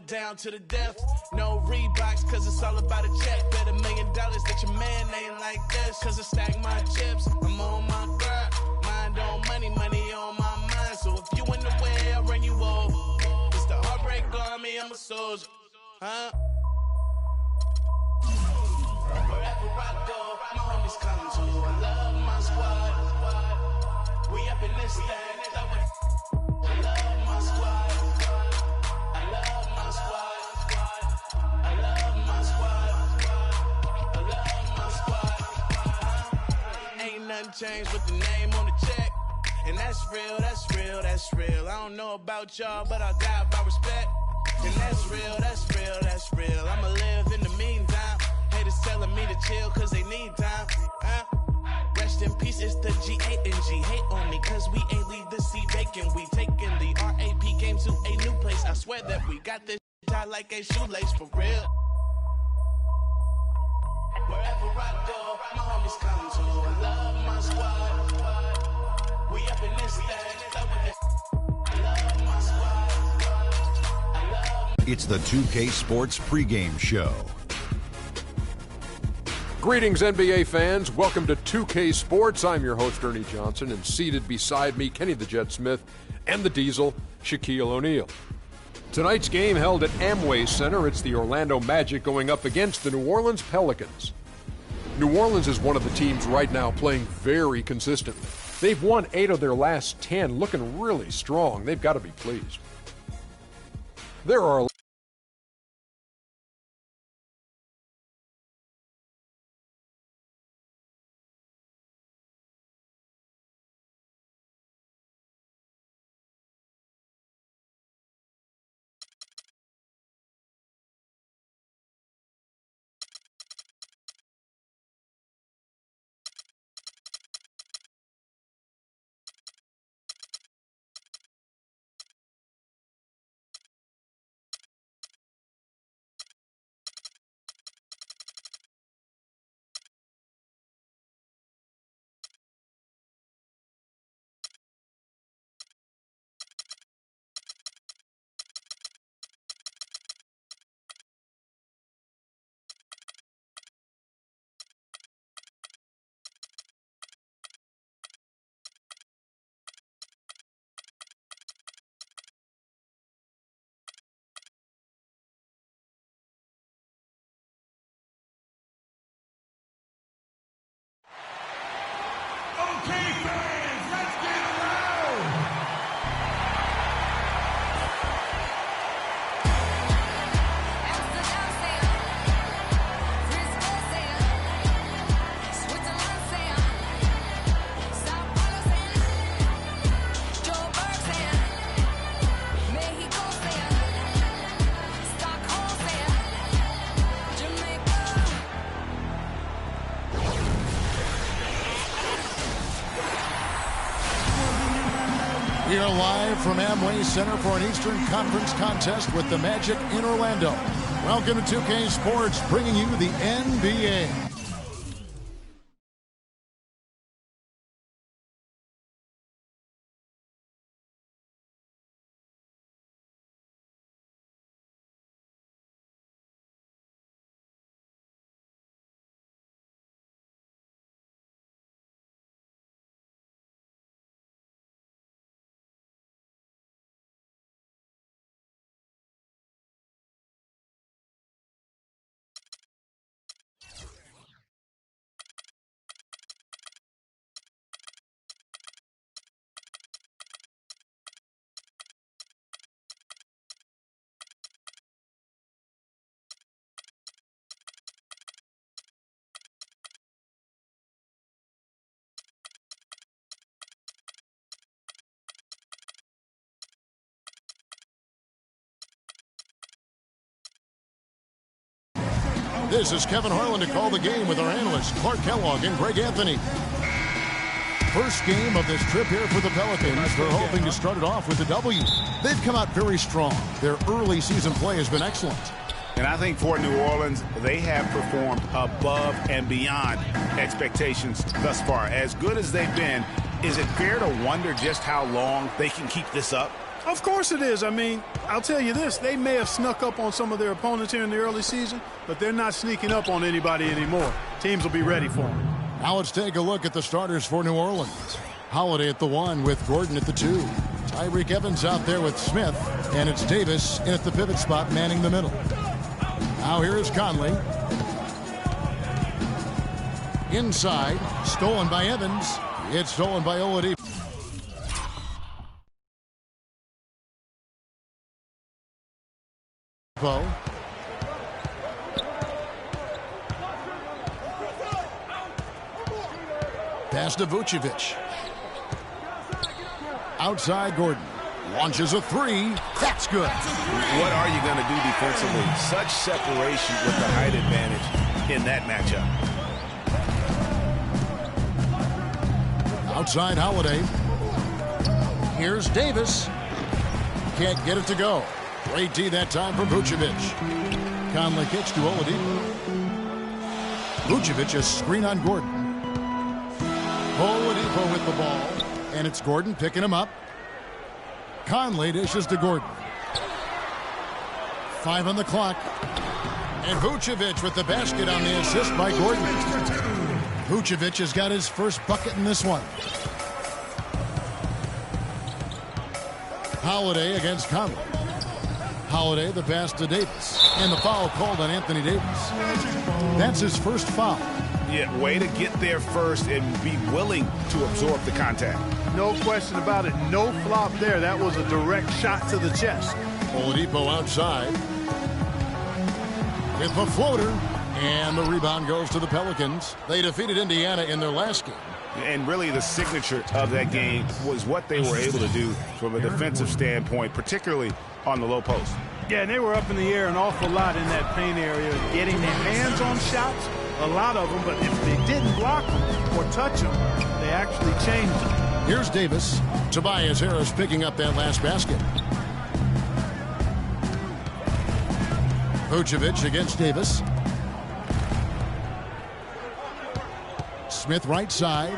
it down to the death. No Reeboks, cause it's all about a check. Bet $1 million that your man ain't like this. Cause I stack my chips, I'm on my grind. Mind on money, money on my mind. So if you in the way, I'll run you over. It's the heartbreak army, I'm a soldier. Huh? Wherever I go, my homies come too. I love my squad. We up in this thing. I love my squad. I love my squad. I love my squad. I love my squad. Ain't nothing changed with the name on the check. And that's real, that's real, that's real. I don't know about y'all, but I'll die by respect. And that's real, that's real, that's real. I'ma live in the meantime. Haters telling me to chill cause they need time. Rest in peace, it's the G-A-N-G. Hate on me cause we ain't leave the seat vacant. We taking the R.A.P. game to a new place. I swear that we got this tied like a shoelace for real. Wherever I go, my homies come to. I love my squad. We up in this thing. I love my squad. It's the 2K Sports pregame show. Greetings, NBA fans. Welcome to 2K Sports. I'm your host, Ernie Johnson, and seated beside me, Kenny the Jet Smith and the Diesel, Shaquille O'Neal. Tonight's game held at Amway Center. It's the Orlando Magic going up against the New Orleans Pelicans. New Orleans is one of the teams right now playing very consistently. They've won 8 of their last 10, looking really strong. They've got to be pleased. There are We are live from Amway Center for an Eastern Conference contest with the Magic in Orlando. Welcome to 2K Sports, bringing you the NBA. This is Kevin Harlan to call the game with our analysts Clark Kellogg and Greg Anthony. First game of this trip here for the Pelicans. They're hoping to start it off with a W. They've come out very strong. Their early season play has been excellent. And I think for New Orleans, they have performed above and beyond expectations thus far. As good as they've been, is it fair to wonder just how long they can keep this up? Of course it is. I mean, I'll tell you this. They may have snuck up on some of their opponents here in the early season, but they're not sneaking up on anybody anymore. Teams will be ready for them. Now let's take a look at the starters for New Orleans. Holiday at the 1 with Gordon at the 2. Tyreek Evans out there with Smith, and it's Davis in at the pivot spot manning the middle. Now here is Conley. Inside, stolen by Evans. It's stolen by Oladipo. Pass to Vucevic. Outside Gordon. Launches a 3. That's good. What are you going to do defensively? Such separation with the height advantage in that matchup. Outside Holiday. Here's Davis. Can't get it to go. Great D that time for Vucevic. Conley kicks to Oladipo. Vucevic a screen on Gordon. Oladipo with the ball. And it's Gordon picking him up. Conley dishes to Gordon. 5 on the clock. And Vucevic with the basket on the assist by Gordon. Vucevic has got his first bucket in this one. Holiday against Conley. Holiday the pass to Davis. And the foul called on Anthony Davis. That's his first foul. Yeah, way to get there first and be willing to absorb the contact. No question about it. No flop there. That was a direct shot to the chest. Oladipo outside. With the floater. And the rebound goes to the Pelicans. They defeated Indiana in their last game. And really the signature of that game was what they were able to do from a defensive standpoint, particularly on the low post. Yeah, and they were up in the air an awful lot in that paint area, getting their hands on shots, a lot of them, but if they didn't block them or touch them, they actually changed them. Here's Davis. Tobias Harris picking up that last basket. Vucevic against Davis. Smith right side.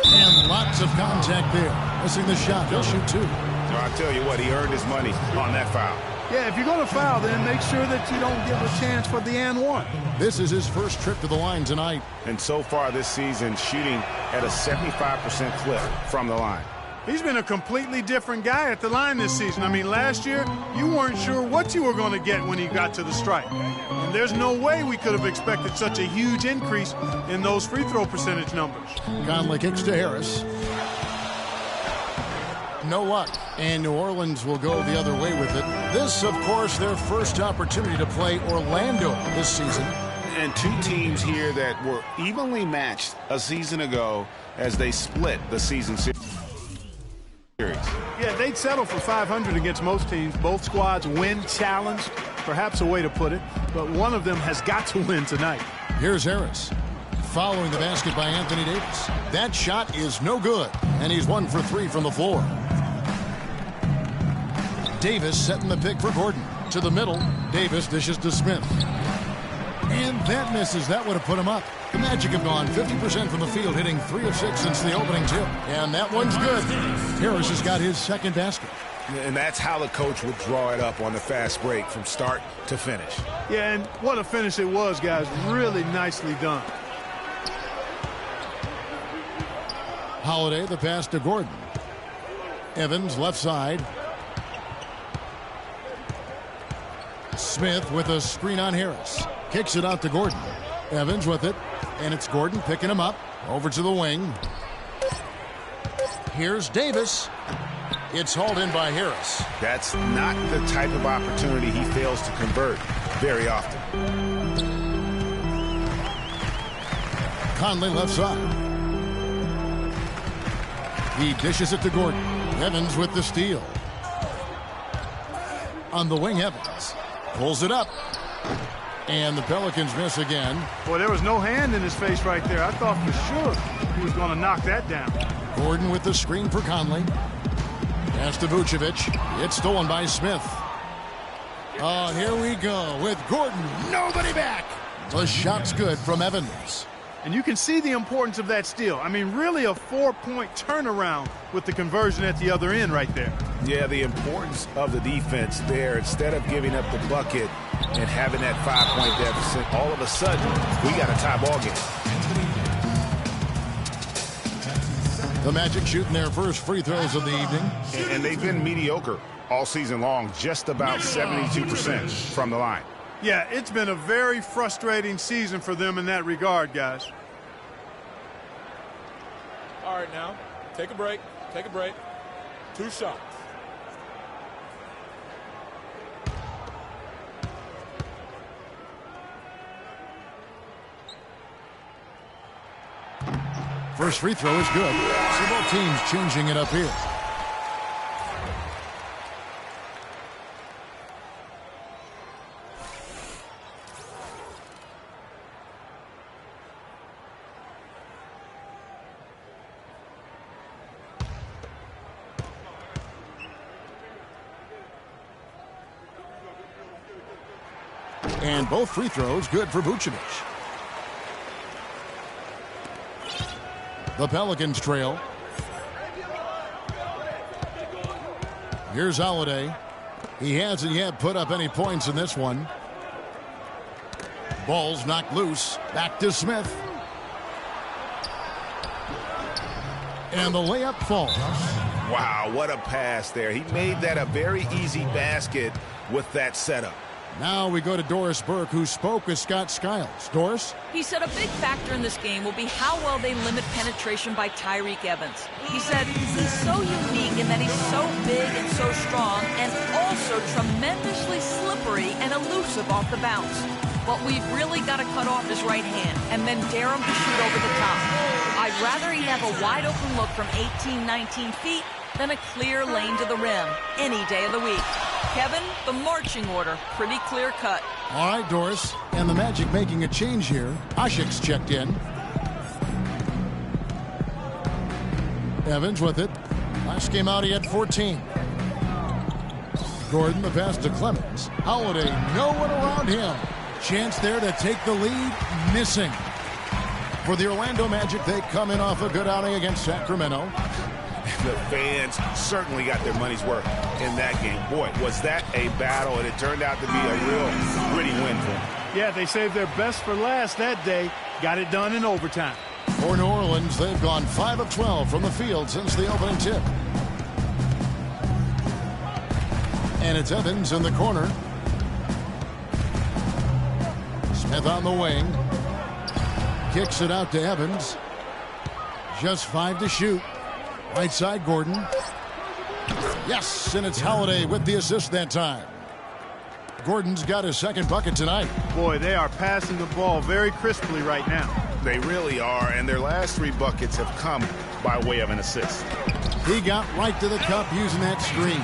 And lots of contact there. Missing the shot. He'll shoot 2. So I'll tell you what, he earned his money on that foul. Yeah, if you're going to foul, then make sure that you don't give a chance for the and one. This is his first trip to the line tonight. And so far this season, shooting at a 75% clip from the line. He's been a completely different guy at the line this season. I mean, last year, you weren't sure what you were going to get when he got to the stripe. And there's no way we could have expected such a huge increase in those free throw percentage numbers. Conley kicks to Harris. No luck. And New Orleans will go the other way with it. This, of course, their first opportunity to play Orlando this season. And two teams here that were evenly matched a season ago as they split the season series. Yeah, they'd settle for 500 against most teams. Both squads win challenged, perhaps a way to put it, but one of them has got to win tonight. Here's Harris. Following the basket by Anthony Davis. That shot is no good, and he's 1 for 3 from the floor. Davis setting the pick for Gordon. To the middle, Davis dishes to Smith. And that misses. That would have put him up. The Magic have gone 50% from the field, hitting 3 of 6 since the opening tip. And that one's good. Harris has got his second basket. And that's how the coach would draw it up on the fast break from start to finish. Yeah, and what a finish it was, guys. Really nicely done. Holiday, the pass to Gordon. Evans, left side. Smith with a screen on Harris. Kicks it out to Gordon. Evans with it. And it's Gordon picking him up. Over to the wing. Here's Davis. It's hauled in by Harris. That's not the type of opportunity he fails to convert very often. Conley left side. He dishes it to Gordon. Evans with the steal. On the wing, Evans pulls it up. And the Pelicans miss again. Boy, there was no hand in his face right there. I thought for sure he was going to knock that down. Gordon with the screen for Conley. Pass to Vucevic. It's stolen by Smith. Oh, here we go with Gordon. Nobody back. The shot's good from Evans. And you can see the importance of that steal. I mean, really a 4-point turnaround with the conversion at the other end right there. Yeah, the importance of the defense there. Instead of giving up the bucket and having that 5-point deficit, all of a sudden, we got a tie ball game. The Magic shooting their first free throws of the evening. And they've been mediocre all season long, just about 72% from the line. Yeah, it's been a very frustrating season for them in that regard, guys. All right, now, take a break. Take a break. 2 shots. First free throw is good. So both teams changing it up here. And both free throws good for Vucevic. The Pelicans trail. Here's Holiday. He hasn't yet put up any points in this one. Ball's knocked loose. Back to Smith. And the layup falls. Wow, what a pass there. He made that a very easy basket with that setup. Now we go to Doris Burke, who spoke with Scott Skiles. Doris? He said a big factor in this game will be how well they limit penetration by Tyreke Evans. He said he's so unique in that he's so big and so strong and also tremendously slippery and elusive off the bounce. What we've really got to cut off his right hand and then dare him to shoot over the top. I'd rather he have a wide open look from 18, 19 feet than a clear lane to the rim any day of the week. Kevin, the marching order, pretty clear cut. All right, Doris. And the Magic making a change here. Ashik's checked in. Evans with it. Last game out, he had 14. Gordon, the pass to Clemens. Holiday, no one around him. Chance there to take the lead, missing. For the Orlando Magic, they come in off a good outing against Sacramento. The fans certainly got their money's worth in that game. Boy, was that a battle, and it turned out to be a real gritty win for them. Yeah, they saved their best for last that day. Got it done in overtime. For New Orleans, they've gone 5 of 12 from the field since the opening tip. And it's Evans in the corner. Smith on the wing. Kicks it out to Evans. Just 5 to shoot. Right side, Gordon. Yes, and it's Holiday with the assist that time. Gordon's got his second bucket tonight. Boy, they are passing the ball very crisply right now. They really are, and their last 3 buckets have come by way of an assist. He got right to the cup using that screen.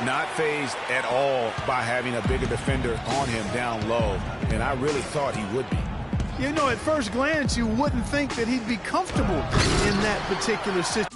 Not fazed at all by having a bigger defender on him down low, and I really thought he would be. You know, at first glance, you wouldn't think that he'd be comfortable in that particular situation.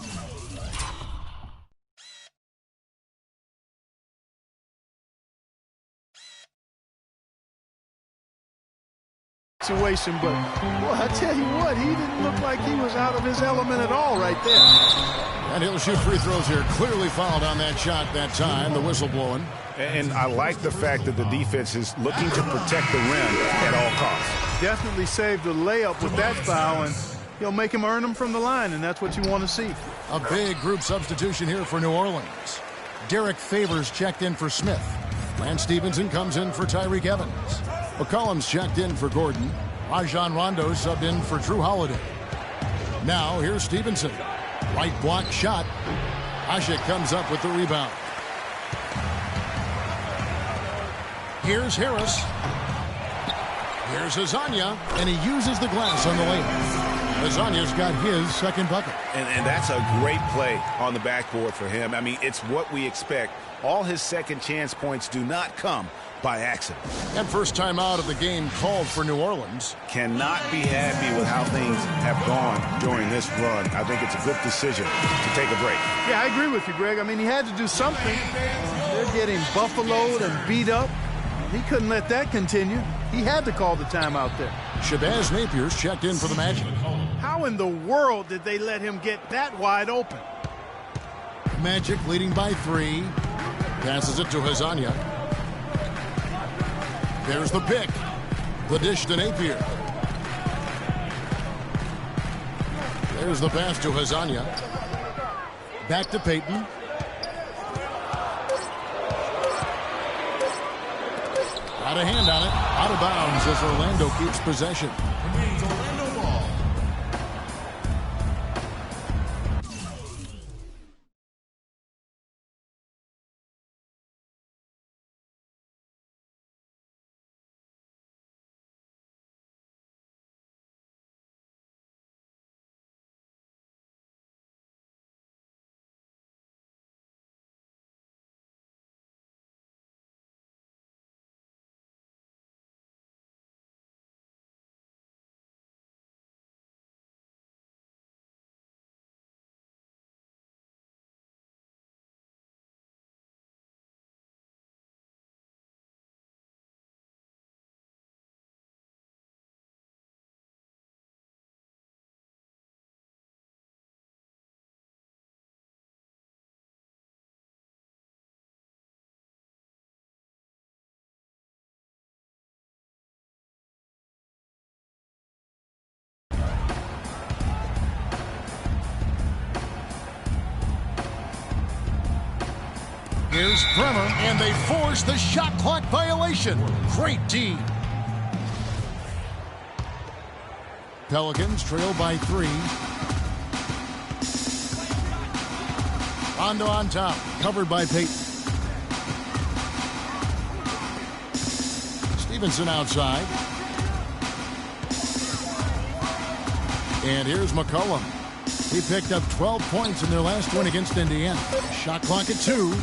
But boy, I tell you what, he didn't look like he was out of his element at all right there. And he'll shoot free throws here. Clearly fouled on that shot that time. The whistle blowing. And I like the fact that the defense is looking to protect the rim at all costs. Definitely saved the layup with that foul, and he'll make him earn them from the line, and that's what you want to see. A big group substitution here for New Orleans. Derek Favors checked in for Smith. Lance Stevenson comes in for Tyreke Evans. McCollum's checked in for Gordon. Rajon Rondo subbed in for Drew Holiday. Now here's Stevenson. Right block shot. Ashik comes up with the rebound. Here's Harris. Here's Azania, and he uses the glass on the layup. Azania's got his second bucket. And that's a great play on the backboard for him. I mean, it's what we expect. All his second chance points do not come by accident. And first time out of the game called for New Orleans. Cannot be happy with how things have gone during this run. I think it's a good decision to take a break. Yeah, I agree with you, Greg. I mean, he had to do something. They're getting buffaloed and beat up. He couldn't let that continue. He had to call the timeout there. Shabazz Napier's checked in for the Magic. How in the world did they let him get that wide open? Magic leading by 3. Passes it to Hazanya. There's the pick. The dish to Napier. There's the pass to Hazanya. Back to Payton. Got a hand on it. Out of bounds as Orlando keeps possession. Remains Orlando ball. Here's Bremer, and they force the shot clock violation. Great D. Pelicans trail by 3. Rondo on top, covered by Payton. Stevenson outside. And here's McCollum. He picked up 12 points in their last win against Indiana. Shot clock at 2.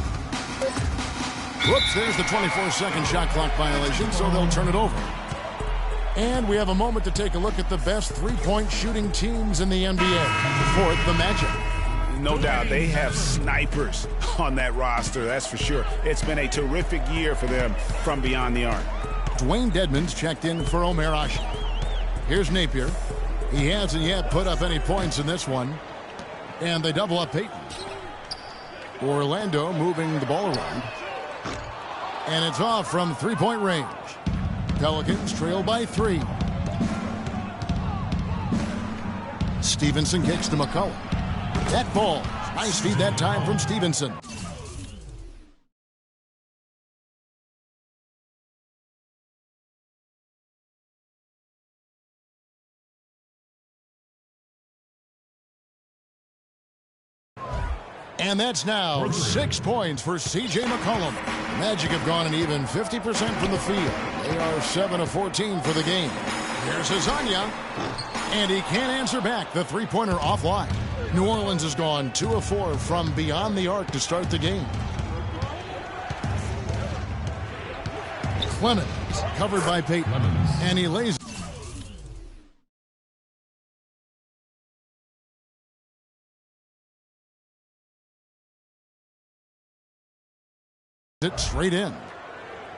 Whoops, there's the 24-second shot clock violation, so they'll turn it over. And we have a moment to take a look at the best three-point shooting teams in the NBA. Fourth, the Magic. No doubt, they have snipers on that roster, that's for sure. It's been a terrific year for them from beyond the arc. Dwayne Dedmon's checked in for Omer Ashe. Here's Napier. He hasn't yet put up any points in this one. And they double up Payton. Orlando moving the ball around. And it's off from three-point range. Pelicans trail by 3. Stevenson kicks to McCollum. That ball. Nice feed that time from Stevenson. And that's now 6 points for C.J. McCollum. Magic have gone an even 50% from the field. They are 7 of 14 for the game. Here's Hazanya. And he can't answer back. The three-pointer offline. New Orleans has gone 2 of 4 from beyond the arc to start the game. Clemens covered by Payton. And he lays it straight in.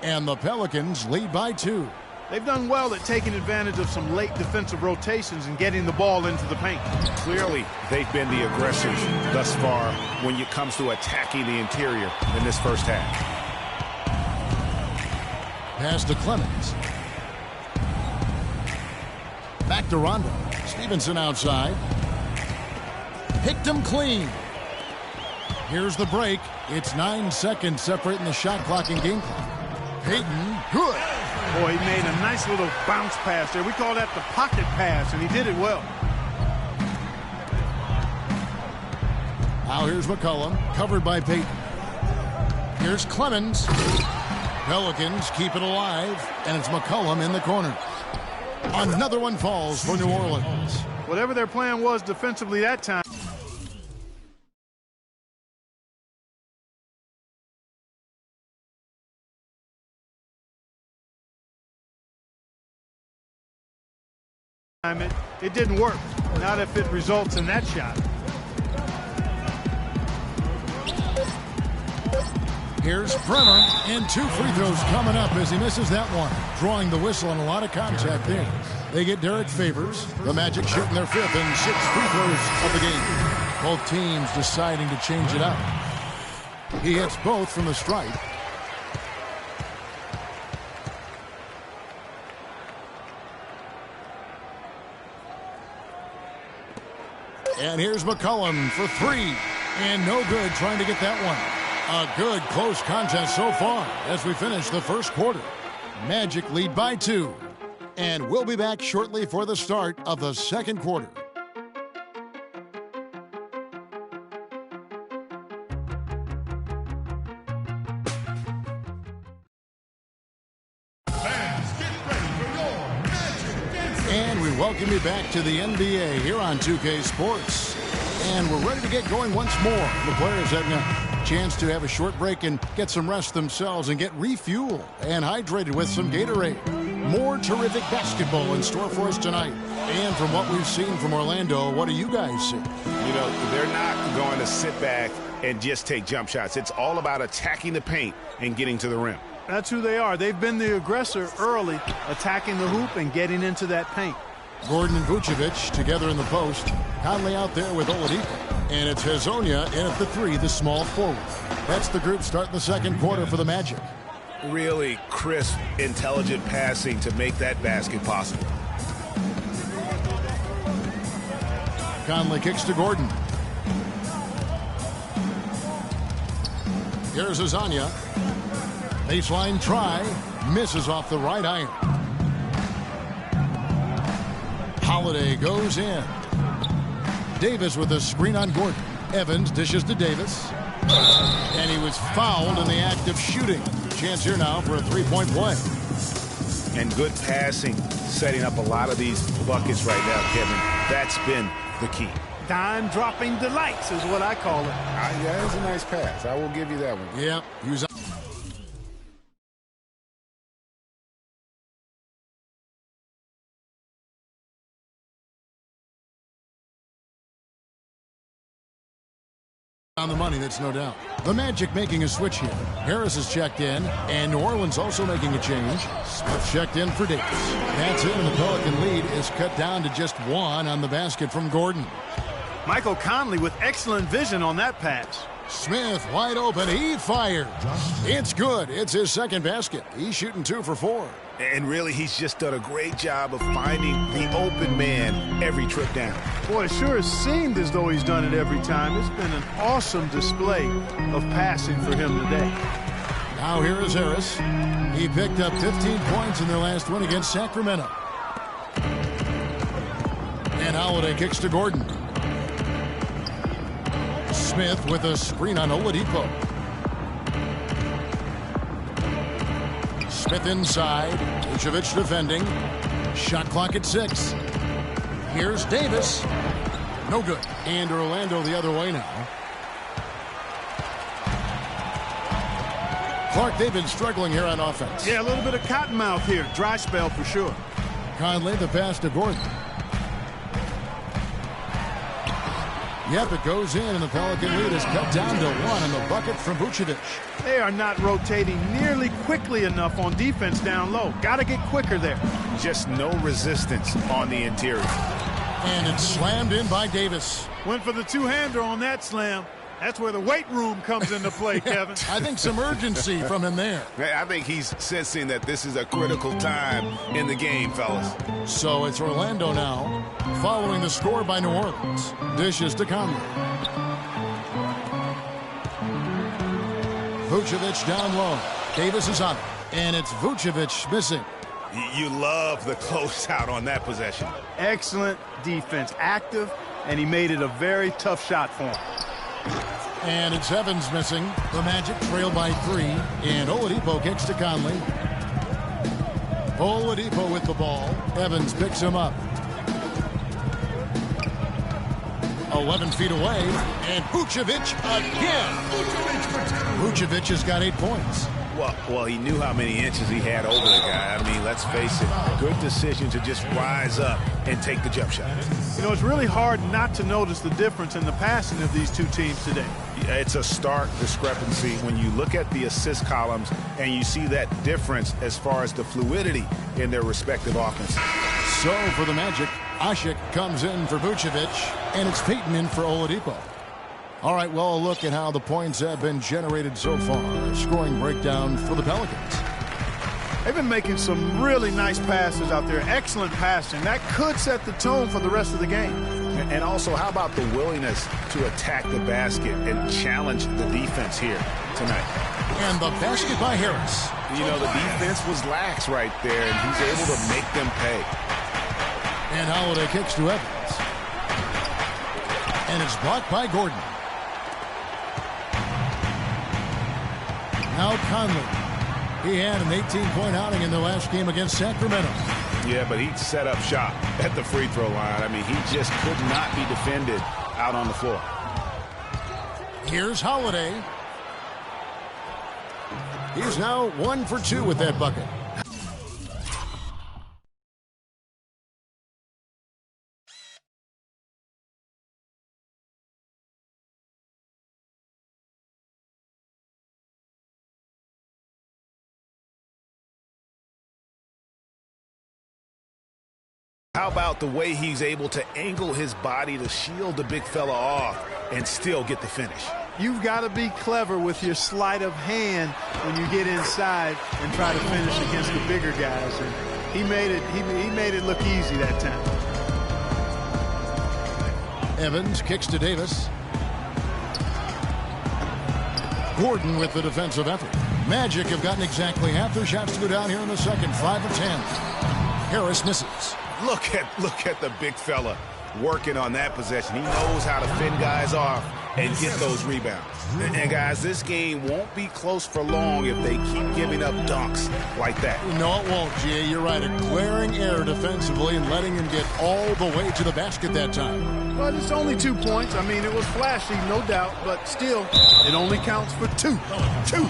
And the Pelicans lead by 2. They've done well at taking advantage of some late defensive rotations and getting the ball into the paint. Clearly, they've been the aggressors thus far when it comes to attacking the interior in this first half. Pass to Clemens. Back to Rondo. Stevenson outside. Picked him clean. Here's the break. It's 9 seconds separating the shot clock and game clock. Payton, good. Boy, he made a nice little bounce pass there. We call that the pocket pass, and he did it well. Now here's McCollum, covered by Payton. Here's Clemens. Pelicans keep it alive, and it's McCollum in the corner. Another one falls for New Orleans. Whatever their plan was defensively that time. It didn't work. Not if it results in that shot. Here's Bremer, and 2 free throws coming up as he misses that one. Drawing the whistle and a lot of contact there. They get Derek Favors. The Magic shooting their 5th and 6th free throws of the game. Both teams deciding to change it up. He hits both from the stripe. And here's McCollum for 3. And no good trying to get that one. A good close contest so far as we finish the first quarter. Magic lead by 2. And we'll be back shortly for the start of the second quarter. And we welcome you back to the NBA here on 2K Sports. And we're ready to get going once more. The players having a chance to have a short break and get some rest themselves and get refueled and hydrated with some Gatorade. More terrific basketball in store for us tonight. And from what we've seen from Orlando, what do you guys see? You know, they're not going to sit back and just take jump shots. It's all about attacking the paint and getting to the rim. That's who they are. They've been the aggressor early, attacking the hoop and getting into that paint. Gordon and Vucevic together in the post. Conley out there with Oladipo. And it's Hezonja in at the 3, the small forward. That's the group starting the second quarter for the Magic. Really crisp, intelligent passing to make that basket possible. Conley kicks to Gordon. Here's Hezonja. Baseline try. Misses off the right iron. Holiday goes in. Davis with a screen on Gordon. Evans dishes to Davis. And he was fouled in the act of shooting. Chance here now for a three-point play. And good passing, setting up a lot of these buckets right now, Kevin. That's been the key. Dime-dropping delights is what I call it. Yeah, it's a nice pass. I will give you that one. Yep. He was on the money, that's no doubt. The Magic making a switch here. Harris is checked in, and New Orleans also making a change. Smith checked in for Davis. That's it, and the Pelican lead is cut down to just 1 on the basket from Gordon. Michael Conley with excellent vision on that pass. Smith wide open. He fired. It's good. It's his second basket. He's shooting 2 for 4. And really, he's just done a great job of finding the open man every trip down. Boy, it sure has seemed as though he's done it every time. It's been an awesome display of passing for him today. Now here is Harris. He picked up 15 points in their last win against Sacramento. And Holiday kicks to Gordon. Smith with a screen on Oladipo. Smith inside. Vucevic defending. Shot clock at 6. Here's Davis. No good. And Orlando the other way now. Clark, they've been struggling here on offense. Yeah, a little bit of cottonmouth here. Dry spell for sure. Conley the pass to Gordon. Yep, it goes in, and the Pelican lead is cut down to 1 on the bucket from Vucevic. They are not rotating nearly quickly enough on defense down low. Got to get quicker there. Just no resistance on the interior. And it's slammed in by Davis. Went for the two-hander on that slam. That's where the weight room comes into play, Kevin. I think some urgency from him there. I think he's sensing that this is a critical time in the game, fellas. So it's Orlando now, following the score by New Orleans. Dishes to Conley. Vucevic down low. Davis is on it. And it's Vucevic missing. You love the closeout on that possession. Excellent defense. Active, and he made it a very tough shot for him. And it's Evans missing. The Magic trail by 3. And Oladipo kicks to Conley. Oladipo with the ball. Evans picks him up. 11 feet away. And Vucevic again. Vucevic has got 8 points. Well, he knew how many inches he had over the guy. I mean, let's face it, good decision to just rise up and take the jump shot. You know, it's really hard not to notice the difference in the passing of these two teams today. It's a stark discrepancy when you look at the assist columns and you see that difference as far as the fluidity in their respective offenses. So for the Magic, Asik comes in for Vucevic, and it's Payton in for Oladipo. All right, well, a look at how the points have been generated so far. A scoring breakdown for the Pelicans. They've been making some really nice passes out there. Excellent passing. That could set the tone for the rest of the game. And also, how about the willingness to attack the basket and challenge the defense here tonight? And the basket by Harris. You know, the defense was lax right there, and he's able to make them pay. And Holiday kicks to Evans. And it's blocked by Gordon. Now Conley. He had an 18-point outing in the last game against Sacramento. Yeah, but he set up shop at the free throw line. I mean, he just could not be defended out on the floor. Here's Holiday. He's now 1 for 2 with that bucket. How about the way he's able to angle his body to shield the big fella off and still get the finish? You've got to be clever with your sleight of hand when you get inside and try to finish against the bigger guys. And he made it look easy that time. Evans kicks to Davis. Gordon with the defensive effort. Magic have gotten exactly half their shots to go down here in the second, 5 of 10. Harris misses. Look at the big fella working on that possession. He knows how to fend guys off and get those rebounds. And guys, this game won't be close for long if they keep giving up dunks like that. No, it won't, G.A. You're right. A glaring error defensively and letting him get all the way to the basket that time. But it's only 2 points. I mean, it was flashy, no doubt, but still, it only counts for 2. 2.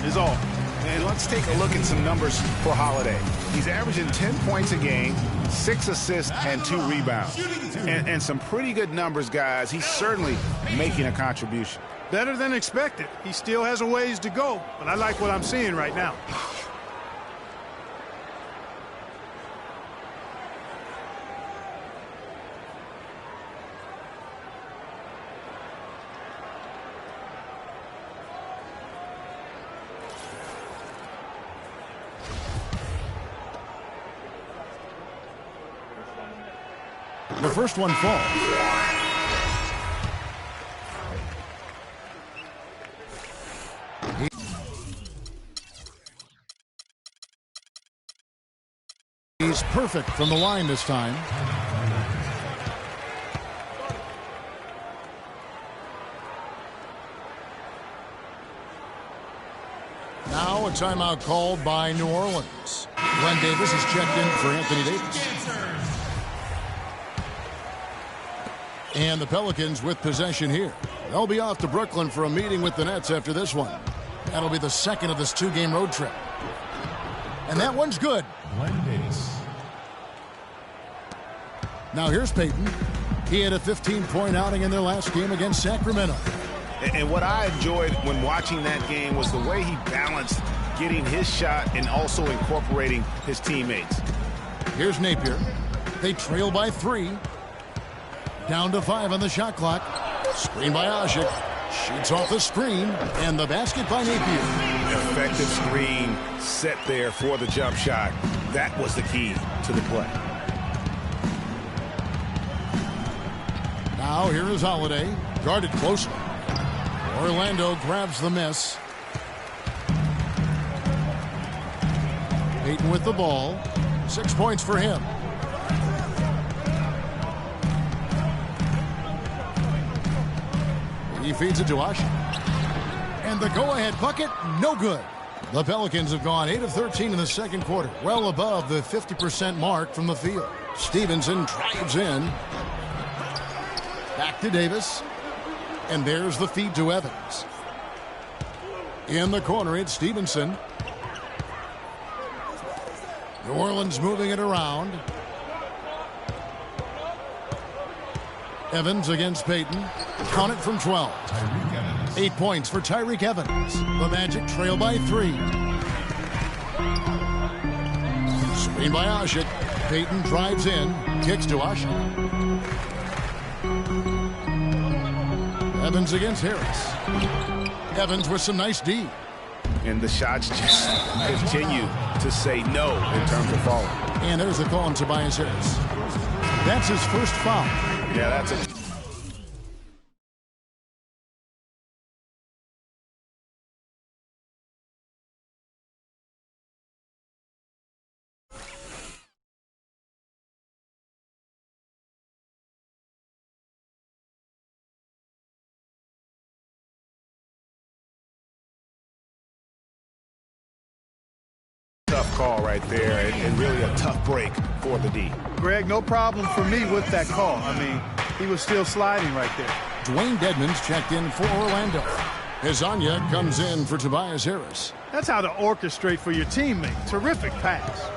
Is all. And let's take a look at some numbers for Holiday. He's averaging 10 points a game, 6 assists, and 2 rebounds. And some pretty good numbers, guys. He's certainly making a contribution. Better than expected. He still has a ways to go, but I like what I'm seeing right now. The first one falls. He's perfect from the line this time. Now a timeout called by New Orleans. Glenn Davis is checked in for Anthony Davis. And the Pelicans with possession here. They'll be off to Brooklyn for a meeting with the Nets after this one. That'll be the second of this 2-game road trip. And that one's good. Now here's Payton. He had a 15-point outing in their last game against Sacramento. And what I enjoyed when watching that game was the way he balanced getting his shot and also incorporating his teammates. Here's Napier. They trail by 3. Down to 5 on the shot clock. Screen by Asik. Shoots off the screen. And the basket by Napier. Effective screen set there for the jump shot. That was the key to the play. Now here is Holiday. Guarded closely. Orlando grabs the miss. Payton with the ball. 6 points for him. He feeds it to Asik. And the go-ahead bucket, no good. The Pelicans have gone 8 of 13 in the second quarter, well above the 50% mark from the field. Stevenson drives in. Back to Davis. And there's the feed to Evans. In the corner, it's Stevenson. New Orleans moving it around. Evans against Payton. Count it from 12. 8 points for Tyreek Evans. The Magic trail by 3. Screen by Ashik. Payton drives in. Kicks to Ashik. Evans against Harris. Evans with some nice D. And the shots just continue to say no in terms of falling. And there's the call on Tobias Harris. That's his first foul. Yeah, that's a... tough call right there, and really a tough break for the D. Greg, no problem for me with that call. I mean, he was still sliding right there. Dwayne Dedmon's checked in for Orlando. Hezonja comes in for Tobias Harris. That's how to orchestrate for your teammate. Terrific pass.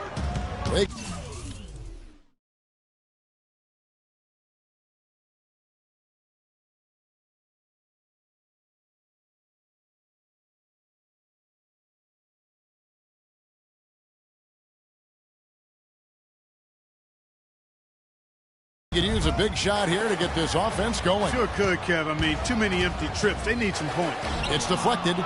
Could use a big shot here to get this offense going. Sure could, Kev. I mean, too many empty trips. They need some points. It's deflected.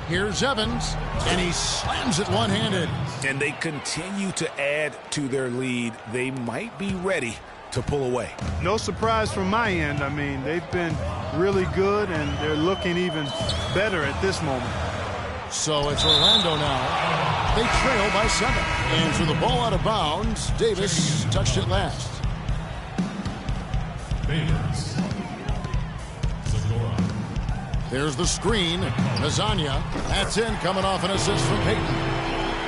Here's Evans, and he slams it one-handed. And they continue to add to their lead. They might be ready to pull away. No surprise from my end. I mean, they've been really good, and they're looking even better at this moment. So it's Orlando now. They trail by 7. And for the ball out of bounds, Davis touched it last. There's the screen. Hezonja. That's in, coming off an assist from Payton.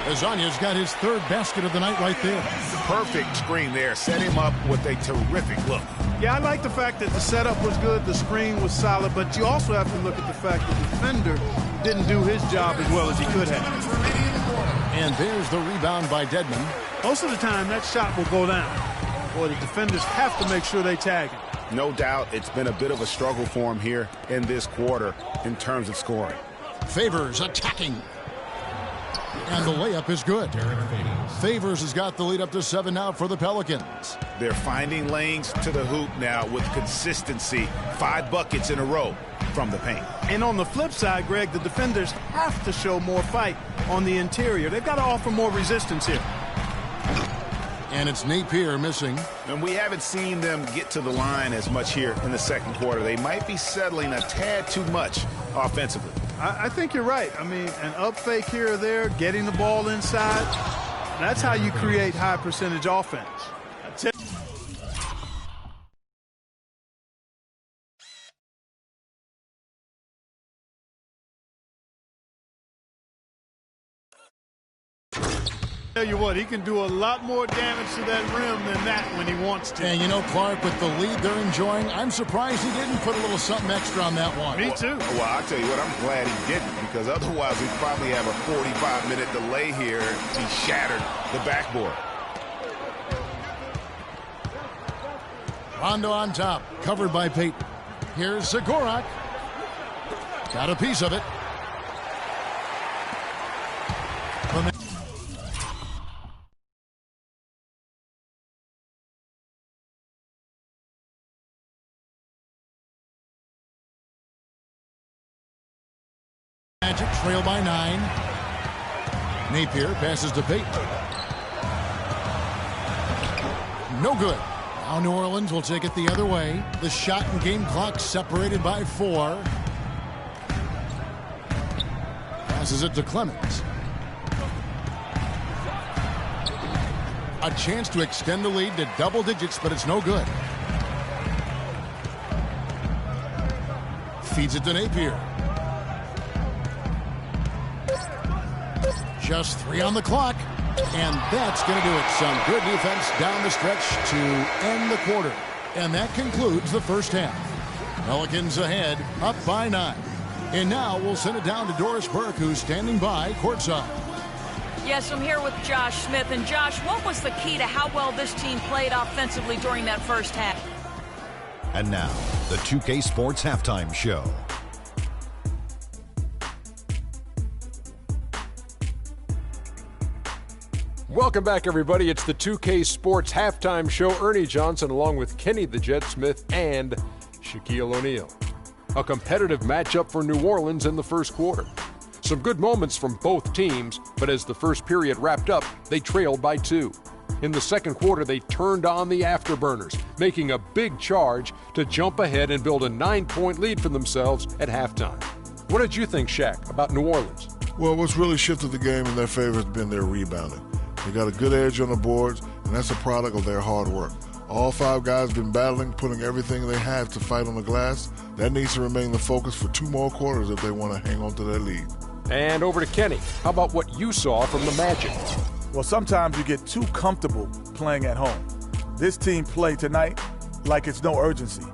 Hezonja's got his 3rd basket of the night right there. Perfect screen there. Set him up with a terrific look. Yeah, I like the fact that the setup was good, the screen was solid, but you also have to look at the fact that the defender didn't do his job as well as he could have. And there's the rebound by Dedmon. Most of the time, that shot will go down. Boy, the defenders have to make sure they tag him. No doubt it's been a bit of a struggle for him here in this quarter in terms of scoring. Favors attacking. And the layup is good. Favors has got the lead up to 7 now for the Pelicans. They're finding lanes to the hoop now with consistency. 5 buckets in a row from the paint. And on the flip side, Greg, the defenders have to show more fight on the interior. They've got to offer more resistance here. And it's Napier missing. And we haven't seen them get to the line as much here in the second quarter. They might be settling a tad too much offensively. I think you're right. I mean, an up fake here or there, getting the ball inside, that's how you create high percentage offense. That's it. Tell you what, he can do a lot more damage to that rim than that when he wants to. And you know, Clark, with the lead they're enjoying, I'm surprised he didn't put a little something extra on that one. Me too. Well, I'll tell you what, I'm glad he didn't, because otherwise we'd probably have a 45-minute delay here. He shattered the backboard. Rondo on top, covered by Payton. Here's Zagorak. Got a piece of it. Magic trail by 9. Napier passes to Payton. No good. Now New Orleans will take it the other way. The shot and game clock separated by 4. Passes it to Clemens. A chance to extend the lead to double digits, but it's no good. Feeds it to Napier. Just 3 on the clock, and that's going to do it. Some good defense down the stretch to end the quarter. And that concludes the first half. Pelicans ahead, up by 9. And now we'll send it down to Doris Burke, who's standing by courtside. Yes, I'm here with Josh Smith. And Josh, what was the key to how well this team played offensively during that first half? And now, the 2K Sports Halftime Show. Welcome back, everybody. It's the 2K Sports Halftime Show. Ernie Johnson along with Kenny the Jet Smith and Shaquille O'Neal. A competitive matchup for New Orleans in the first quarter. Some good moments from both teams, but as the first period wrapped up, they trailed by 2. In the second quarter, they turned on the afterburners, making a big charge to jump ahead and build a 9-point lead for themselves at halftime. What did you think, Shaq, about New Orleans? Well, what's really shifted the game in their favor has been their rebounding. They got a good edge on the boards, and that's a product of their hard work. All 5 guys have been battling, putting everything they have to fight on the glass. That needs to remain the focus for 2 more quarters if they want to hang on to their lead. And over to Kenny. How about what you saw from the Magic? Well, sometimes you get too comfortable playing at home. This team played tonight like it's no urgency.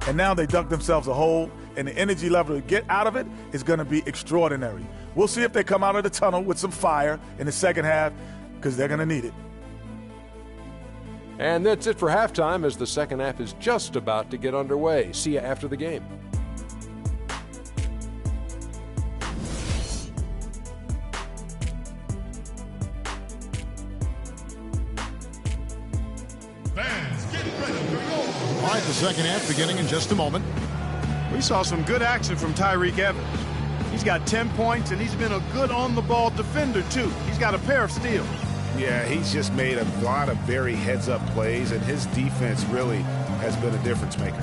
And now they dug themselves a hole, and the energy level to get out of it is going to be extraordinary. We'll see if they come out of the tunnel with some fire in the second half, because they're going to need it. And that's it for halftime, as the second half is just about to get underway. See you after the game. All right, the second half beginning in just a moment. We saw some good action from Tyreke Evans. He's got 10 points, and he's been a good on-the-ball defender, too. He's got a pair of steals. Yeah, he's just made a lot of very heads-up plays, and his defense really has been a difference maker.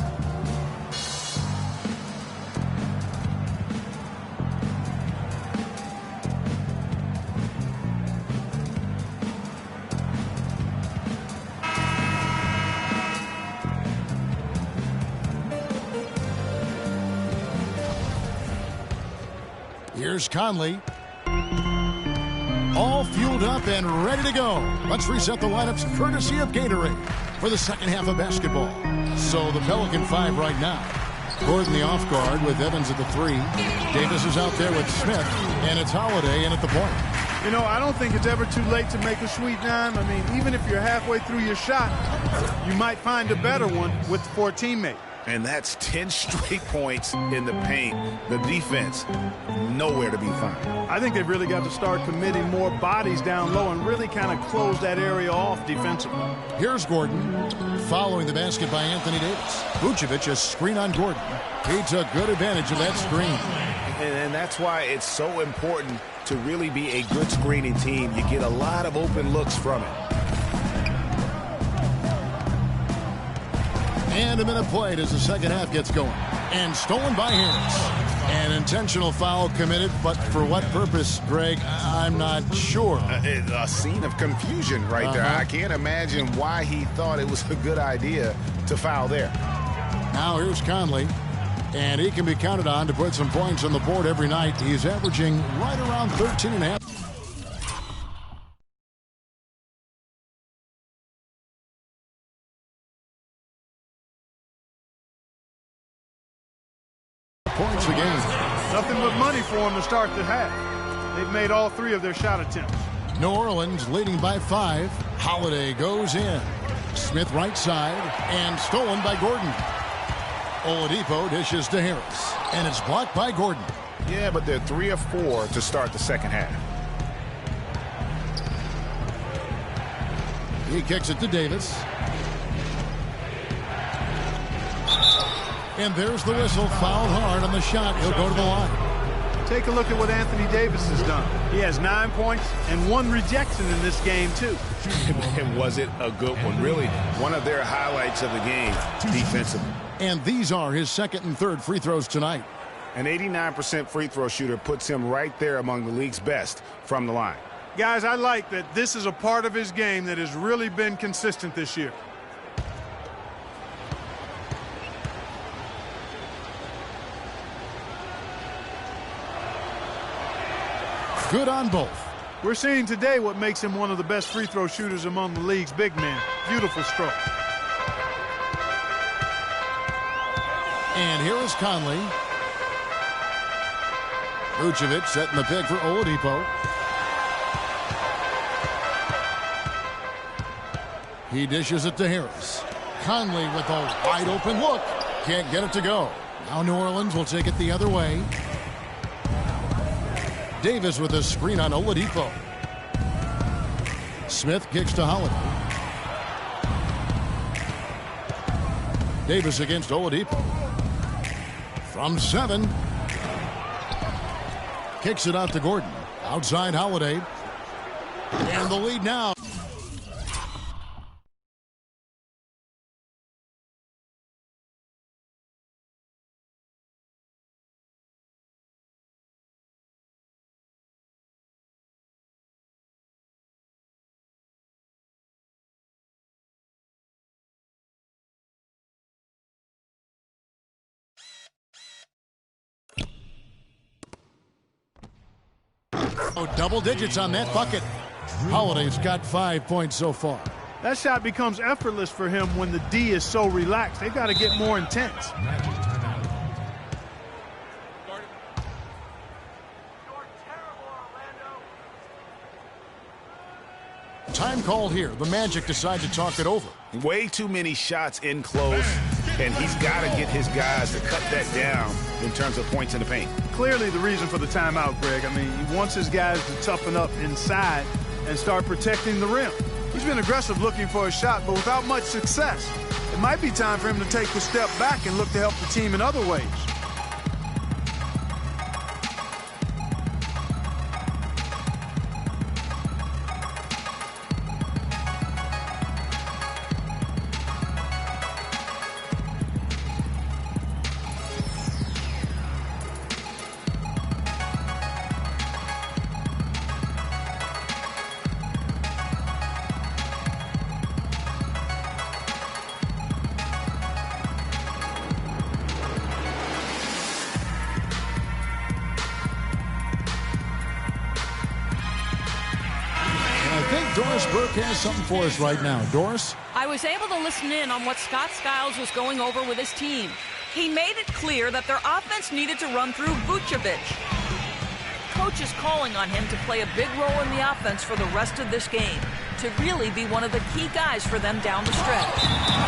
Here's Conley. All fueled up and ready to go. Let's reset the lineups courtesy of Gatorade for the second half of basketball. So the Pelican 5 right now. Gordon the off guard with Evans at the 3. Davis is out there with Smith, and it's Holiday in at the point. You know, I don't think it's ever too late to make a sweet dime. I mean, even if you're halfway through your shot, you might find a better one for a teammate. And that's 10 straight points in the paint. The defense, nowhere to be found. I think they've really got to start committing more bodies down low and really kind of close that area off defensively. Here's Gordon, following the basket by Anthony Davis. Vucevic, a screen on Gordon. He took good advantage of that screen. And that's why it's so important to really be a good screening team. You get a lot of open looks from it. And a minute played as the second half gets going. And stolen by Harris. An intentional foul committed, but for what purpose, Greg? I'm not sure. A scene of confusion right there. I can't imagine why he thought it was a good idea to foul there. Now here's Conley. And he can be counted on to put some points on the board every night. He's averaging right around 13.5. Points a game. Nothing but money for them to start the half. They've made all 3 of their shot attempts. New Orleans leading by 5. Holiday goes in. Smith right side and stolen by Gordon. Oladipo dishes to Harris, and it's blocked by Gordon. Yeah, but they're 3 of 4 to start the second half. He kicks it to Davis. And there's the whistle. Fouled hard on the shot. He'll go to the line. Take a look at what Anthony Davis has done. He has 9 points and 1 rejection in this game, too. And was it a good one? Really, one of their highlights of the game defensively. And these are his second and third free throws tonight. An 89% free throw shooter puts him right there among the league's best from the line. Guys, I like that this is a part of his game that has really been consistent this year. Good on both. We're seeing today what makes him one of the best free throw shooters among the league's big men. Beautiful stroke. And here is Conley. Vucevic setting the pick for Oladipo. He dishes it to Harris. Conley with a wide open look. Can't get it to go. Now New Orleans will take it the other way. Davis with a screen on Oladipo. Smith kicks to Holiday. Davis against Oladipo. From 7. Kicks it out to Gordon. Outside Holiday. And the lead now. Oh, double digits on that bucket. Holiday's got 5 points so far. That shot becomes effortless for him when the D is so relaxed. They've got to get more intense. Time called here. The Magic decide to talk it over. Way too many shots in close, and he's got to get his guys to cut that down in terms of points in the paint. Clearly the reason for the timeout, Greg. I mean, he wants his guys to toughen up inside and start protecting the rim. He's been aggressive looking for a shot, but without much success. It might be time for him to take a step back and look to help the team in other ways. Doris Burke has something for us right now. Doris? I was able to listen in on what Scott Skiles was going over with his team. He made it clear that their offense needed to run through Vucevic. Coach is calling on him to play a big role in the offense for the rest of this game, to really be one of the key guys for them down the stretch.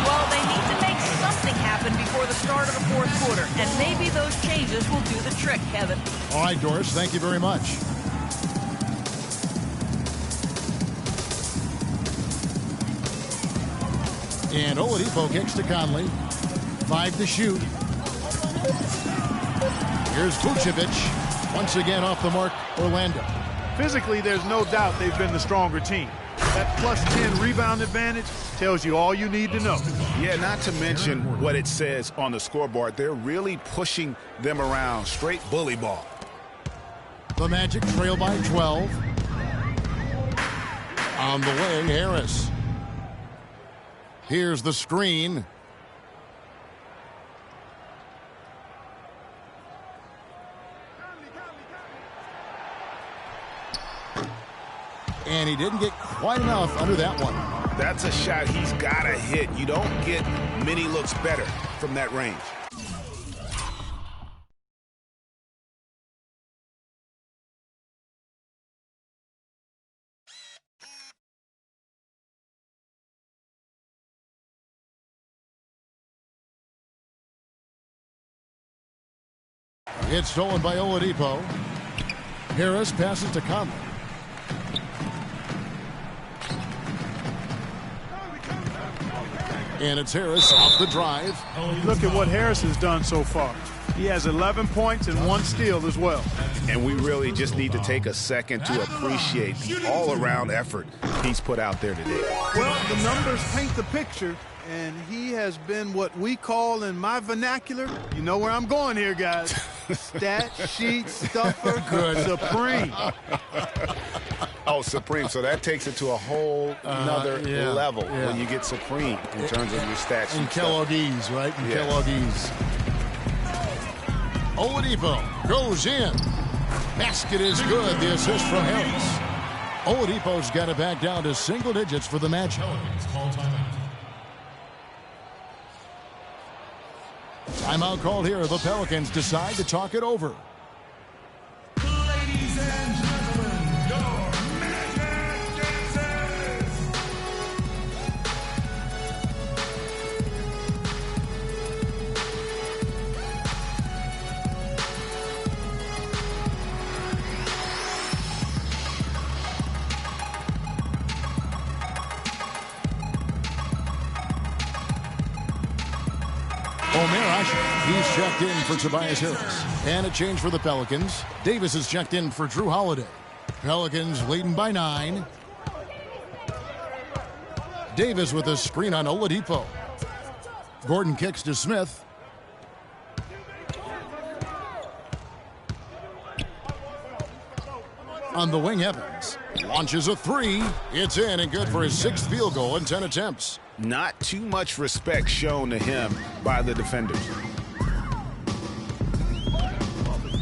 Well, they need to make something happen before the start of the fourth quarter, and maybe those changes will do the trick, Kevin. All right, Doris, thank you very much. And Oladipo kicks to Conley. 5 to shoot. Here's Vucevic. Once again off the mark, Orlando. Physically, there's no doubt they've been the stronger team. That plus 10 rebound advantage tells you all you need to know. Yeah, not to mention what it says on the scoreboard. They're really pushing them around. Straight bully ball. The Magic trail by 12. On the wing, Harris. Here's the screen. And he didn't get quite enough under that one. That's a shot he's got to hit. You don't get many looks better from that range. It's stolen by Oladipo. Harris passes to Conley. And it's Harris off the drive. Look at what Harris has done so far. He has 11 points and 1 steal as well. And we really just need to take a second to appreciate the all-around effort he's put out there today. Well, the numbers paint the picture, and he has been what we call in my vernacular, you know where I'm going here, guys, stat sheet stuffer. Good. Supreme. Oh, supreme. So that takes it to a whole another level when you get supreme in terms of your stats. And Kellogg's, right? And Kellogg's. Oladipo goes in. Basket is good. The assist from Harris. Oladipo's got it back down to single digits for the Timeout called here. The Pelicans decide to talk it over. Ladies and gentlemen, your Madden dancers. He's checked in for Tobias Harris. And a change for the Pelicans. Davis is checked in for Drew Holiday. Pelicans leading by 9. Davis with a screen on Oladipo. Gordon kicks to Smith. On the wing, Evans launches a 3. It's in and good for his 6th field goal in 10 attempts. Not too much respect shown to him by the defenders.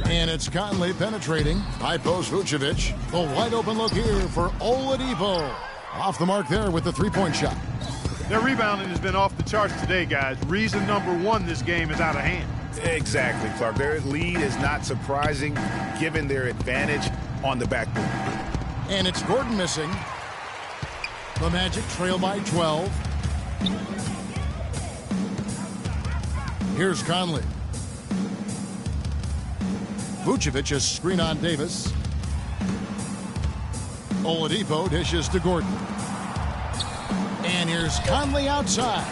And it's Conley penetrating. High post Vucevic. A wide open look here for Oladipo. Off the mark there with the three-point shot. Their rebounding has been off the charts today, guys. Reason number 1, this game is out of hand. Exactly, Clark. Their lead is not surprising given their advantage on the backboard. And it's Gordon missing. The Magic trail by 12. Here's Conley. Vucevic a screen on Davis. Oladipo dishes to Gordon. And here's Conley outside.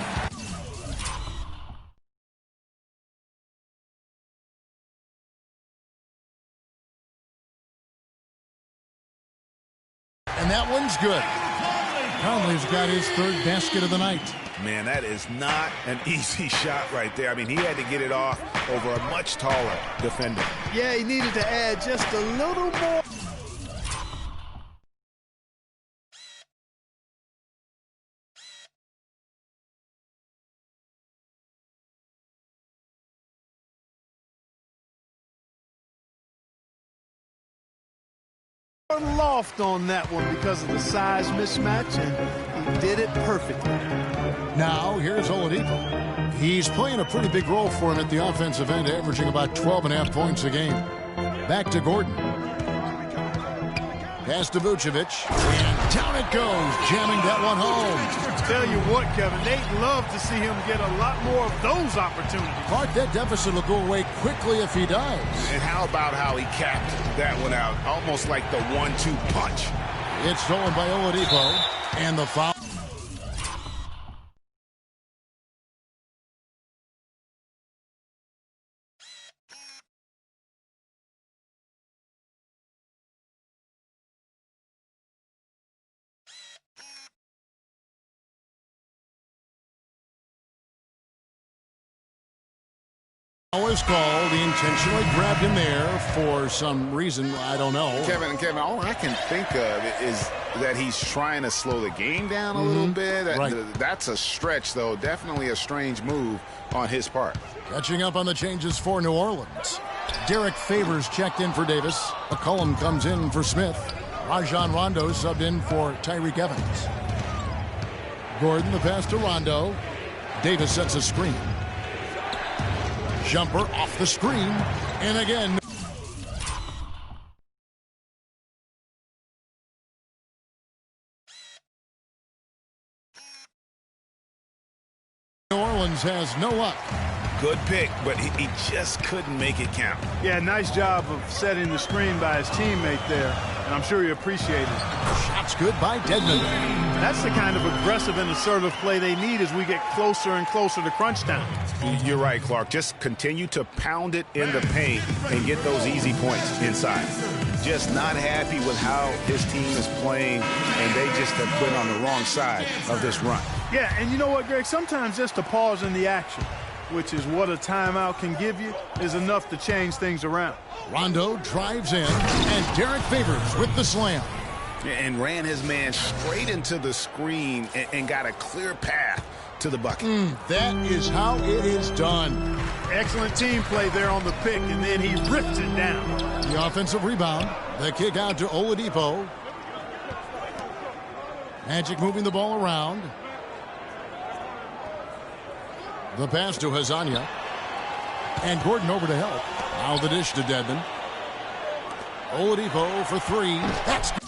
And that one's good. Conley's got his 3rd basket of the night. Man, that is not an easy shot right there. I mean, he had to get it off over a much taller defender. Yeah, he needed to add just a little more. Loft on that one because of the size mismatch, and he did it perfectly. Now here's Oladipo. He's playing a pretty big role for him at the offensive end, averaging about 12.5 points a game. Back to Gordon. Pass to Vucevic, and down it goes, jamming that one home. Tell you what, Kevin, they'd love to see him get a lot more of those opportunities. Clark, that deficit will go away quickly if he does. And how about how he capped that one out, almost like the 1-2 punch. It's stolen by Oladipo, and the foul. Was called. He intentionally grabbed him there for some reason. I don't know. Kevin, all I can think of is that he's trying to slow the game down a little bit. Right. That's a stretch, though. Definitely a strange move on his part. Catching up on the changes for New Orleans. Derek Favors checked in for Davis. McCollum comes in for Smith. Rajon Rondo subbed in for Tyreke Evans. Gordon the pass to Rondo. Davis sets a screen. Jumper off the screen, and again. New Orleans has no luck. Good pick, but he just couldn't make it count. Yeah, nice job of setting the screen by his teammate there, and I'm sure he appreciated it. Shot's good by Dedmon. That's the kind of aggressive and assertive play they need as we get closer and closer to crunch time. You're right, Clark. Just continue to pound it in the paint and get those easy points inside. Just not happy with how his team is playing, and they just have been on the wrong side of this run. Yeah, and you know what, Greg? Sometimes just a pause in the action, which is what a timeout can give you, is enough to change things around. Rondo drives in, and Derek Favors with the slam. And ran his man straight into the screen and got a clear path to the bucket. That is how it is done. Excellent team play there on the pick, and then he ripped it down. The offensive rebound. The kick out to Oladipo. Magic moving the ball around. The pass to Hazanya. And Gordon over to help. Now the dish to Dedmon. Oladipo for three. That's good.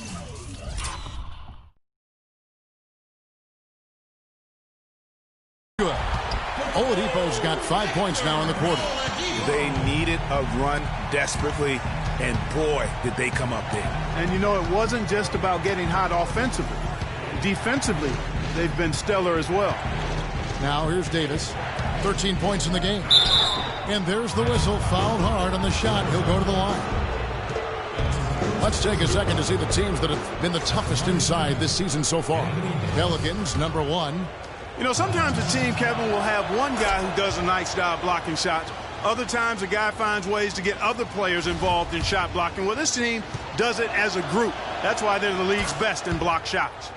Oladipo's got 5 points now in the quarter. They needed a run desperately, and boy, did they come up big. And you know, it wasn't just about getting hot offensively. Defensively, they've been stellar as well. Now here's Davis. 13 points in the game. And there's the whistle. Fouled hard on the shot. He'll go to the line. Let's take a second to see the teams that have been the toughest inside this season so far. Pelicans, number 1. You know, sometimes a team, Kevin, will have one guy who does a nice job blocking shots. Other times, a guy finds ways to get other players involved in shot blocking. Well, this team does it as a group. That's why they're the league's best in block shots.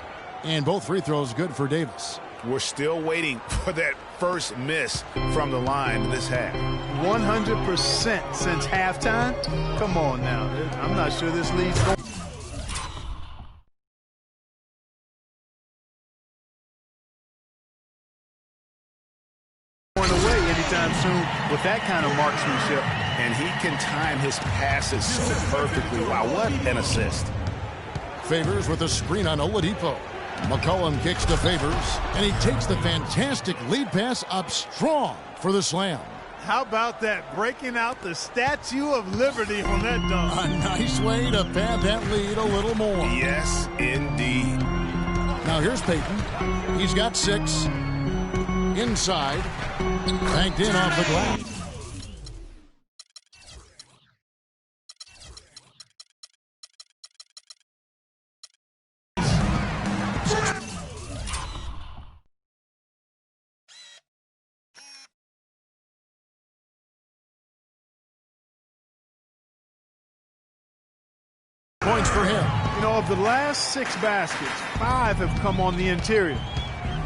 And both free throws good for Davis. We're still waiting for that first miss from the line in this half. 100% since halftime? Come on now. I'm not sure this leads going. Away anytime soon with that kind of marksmanship. And he can time his passes so perfectly. Wow, what an assist. Favors with a screen on Oladipo. McCollum kicks to Favors, and he takes the fantastic lead pass up strong for the slam. How about that, breaking out the Statue of Liberty on that dunk? A nice way to pad that lead a little more. Yes, indeed. Now here's Payton. He's got 6. Inside. Banked in off the glass. Points for him. You know, of the last 6 baskets, 5 have come on the interior.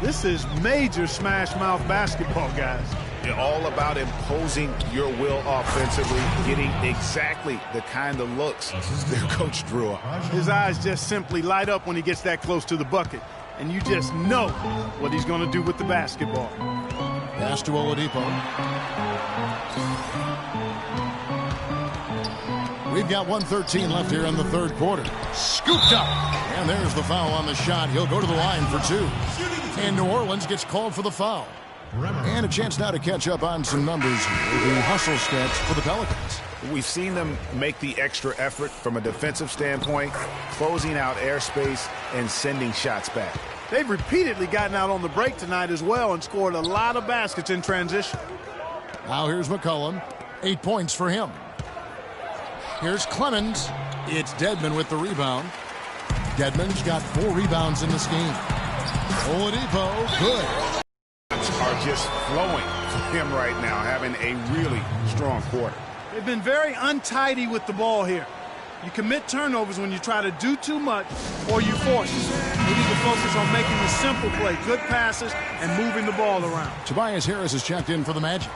This is major smash-mouth basketball, guys. You're all about imposing your will offensively, getting exactly the kind of looks their coach drew up. His eyes just simply light up when he gets that close to the bucket, and you just know what he's going to do with the basketball. Pass to Oladipo. We've got 1:13 left here in the third quarter. Scooped up. And there's the foul on the shot. He'll go to the line for 2. And New Orleans gets called for the foul. And a chance now to catch up on some numbers. The hustle sketch for the Pelicans. We've seen them make the extra effort from a defensive standpoint, closing out airspace and sending shots back. They've repeatedly gotten out on the break tonight as well and scored a lot of baskets in transition. Now here's McCollum. 8 points for him. Here's Clemens. It's Dedmon with the rebound. Dedmon's got 4 rebounds in this game. Oladipo, good. Are just flowing for him right now, having a really strong quarter. They've been very untidy with the ball here. You commit turnovers when you try to do too much or you force it. You need to focus on making the simple play, good passes, and moving the ball around. Tobias Harris has checked in for the Magic.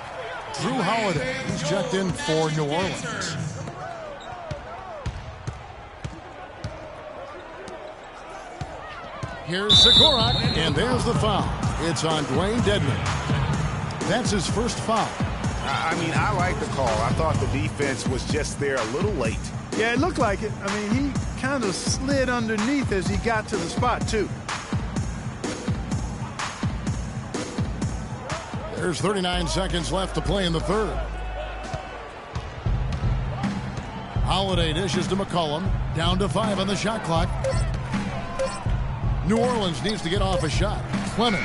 Drew Holiday has checked in for New Orleans. Here's Sikorak, and there's the foul. It's on Dwayne Dedmon. That's his first foul. I mean, I like the call. I thought the defense was just there a little late. Yeah, it looked like it. I mean, he kind of slid underneath as he got to the spot, too. There's 39 seconds left to play in the third. Holiday dishes to McCollum. Down to 5 on the shot clock. New Orleans needs to get off a shot. Clemens.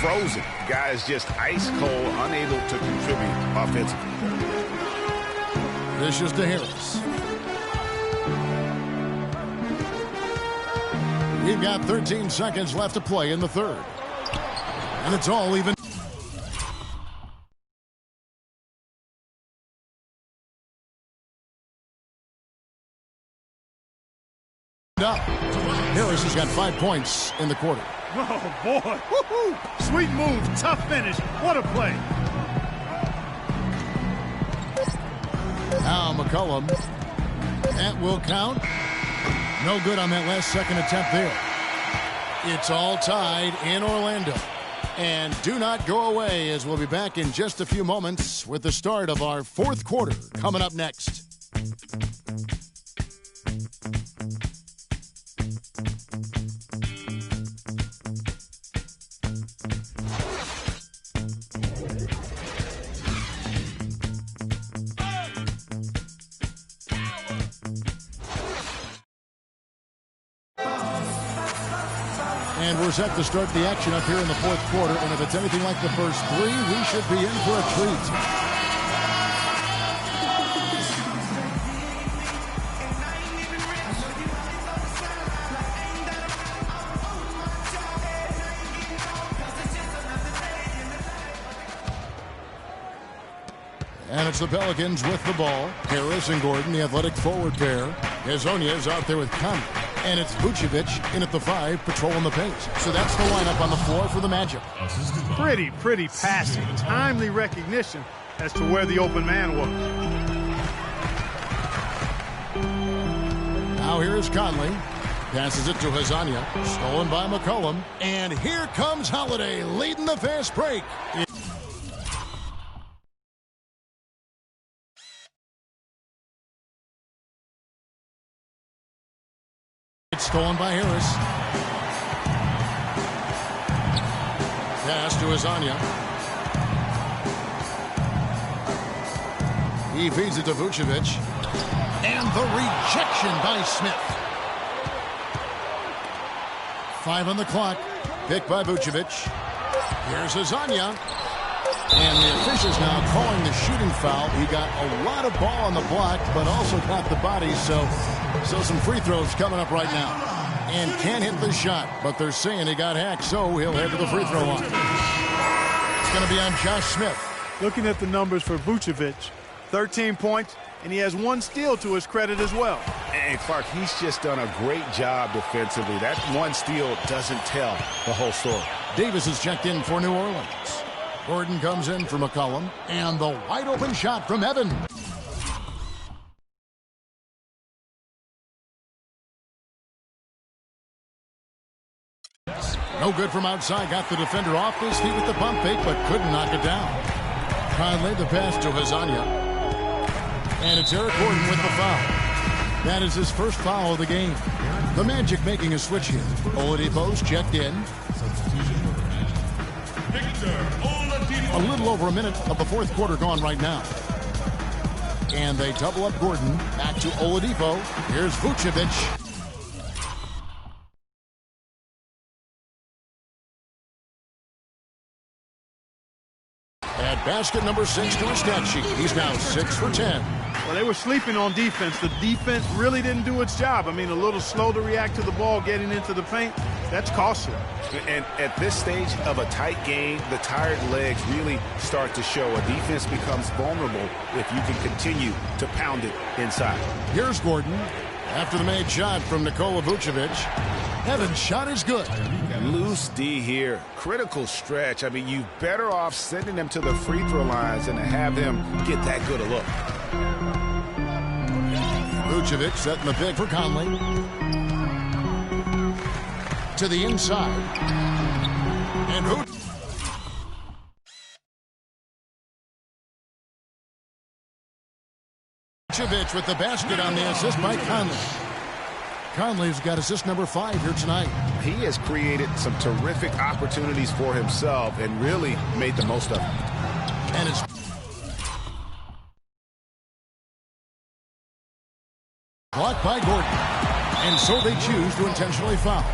Frozen. Guys just ice cold, unable to contribute offensively. Dishes to Harris. We've got 13 seconds left to play in the third. And it's all even. Harris has got 5 points in the quarter. Oh, boy. Woo-hoo. Sweet move. Tough finish. What a play. Now McCollum. That will count. No good on that last second attempt there. It's all tied in Orlando. And do not go away, as we'll be back in just a few moments with the start of our fourth quarter coming up next. And we're set to start the action up here in the fourth quarter. And if it's anything like the first three, we should be in for a treat. And it's the Pelicans with the ball. Harris and Gordon, the athletic forward pair. Hazonia is out there with Conley. And it's Vucevic in at the 5, patrolling the paint. So that's the lineup on the floor for the Magic. Pretty passing. Timely recognition as to where the open man was. Now here's Conley. Passes it to Hazonia. Stolen by McCollum. And here comes Holiday leading the fast break. Stolen by Harris. Pass to Hazonia. He feeds it to Vucevic. And the rejection by Smith. 5 on the clock. Picked by Vucevic. Here's Hazonia. And the officials now calling the shooting foul. He got a lot of ball on the block, but also caught the body. So some free throws coming up right now. And can't hit the shot, but they're saying he got hacked, so he'll head to the free throw line. It's going to be on Josh Smith. Looking at the numbers for Vucevic, 13 points, and he has 1 steal to his credit as well. And Clark, he's just done a great job defensively. That 1 steal doesn't tell the whole story. Davis is checked in for New Orleans. Gordon comes in for McCollum, and the wide open shot from Evan. No good from outside. Got the defender off his feet with the pump fake, but couldn't knock it down. Conley, the pass to Hazonia. And it's Eric Gordon with the foul. That is his first foul of the game. The Magic making a switch here. Oladipo's checked in. A little over a minute of the fourth quarter gone right now. And they double up Gordon. Back to Oladipo. Here's Vucevic. At basket number 6 to his stat sheet. He's now 6 for 10. Well, they were sleeping on defense. The defense really didn't do its job. I mean, a little slow to react to the ball getting into the paint. That's costly. And at this stage of a tight game, the tired legs really start to show. A defense becomes vulnerable if you can continue to pound it inside. Here's Gordon. After the made shot from Nikola Vucevic. Evan's shot is good. Loose D here. Critical stretch. I mean, you're better off sending them to the free throw lines than to have them get that good a look. Vucevic setting the pick for Conley. To the inside. And Vucevic with the basket on the assist by Conley. Conley's got assist number 5 here tonight. He has created some terrific opportunities for himself and really made the most of it. And it's blocked by Gordon. And so they choose to intentionally foul.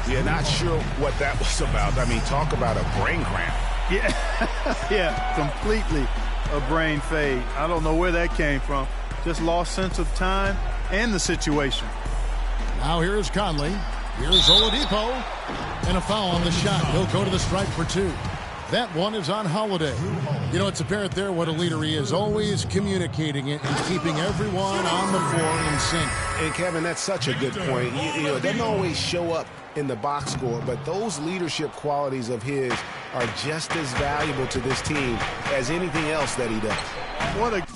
Yeah, not sure what that was about. I mean, talk about a brain cramp. Yeah, completely a brain fade. I don't know where that came from. Just lost sense of time and the situation. Now here's Conley. Here's Oladipo. And a foul on the shot. He'll go to the stripe for 2. That one is on Holiday. You know, it's apparent there what a leader he is. Always communicating it and keeping everyone on the floor in sync. And Kevin, that's such a good point. You know, it doesn't always show up in the box score, but those leadership qualities of his are just as valuable to this team as anything else that he does. What a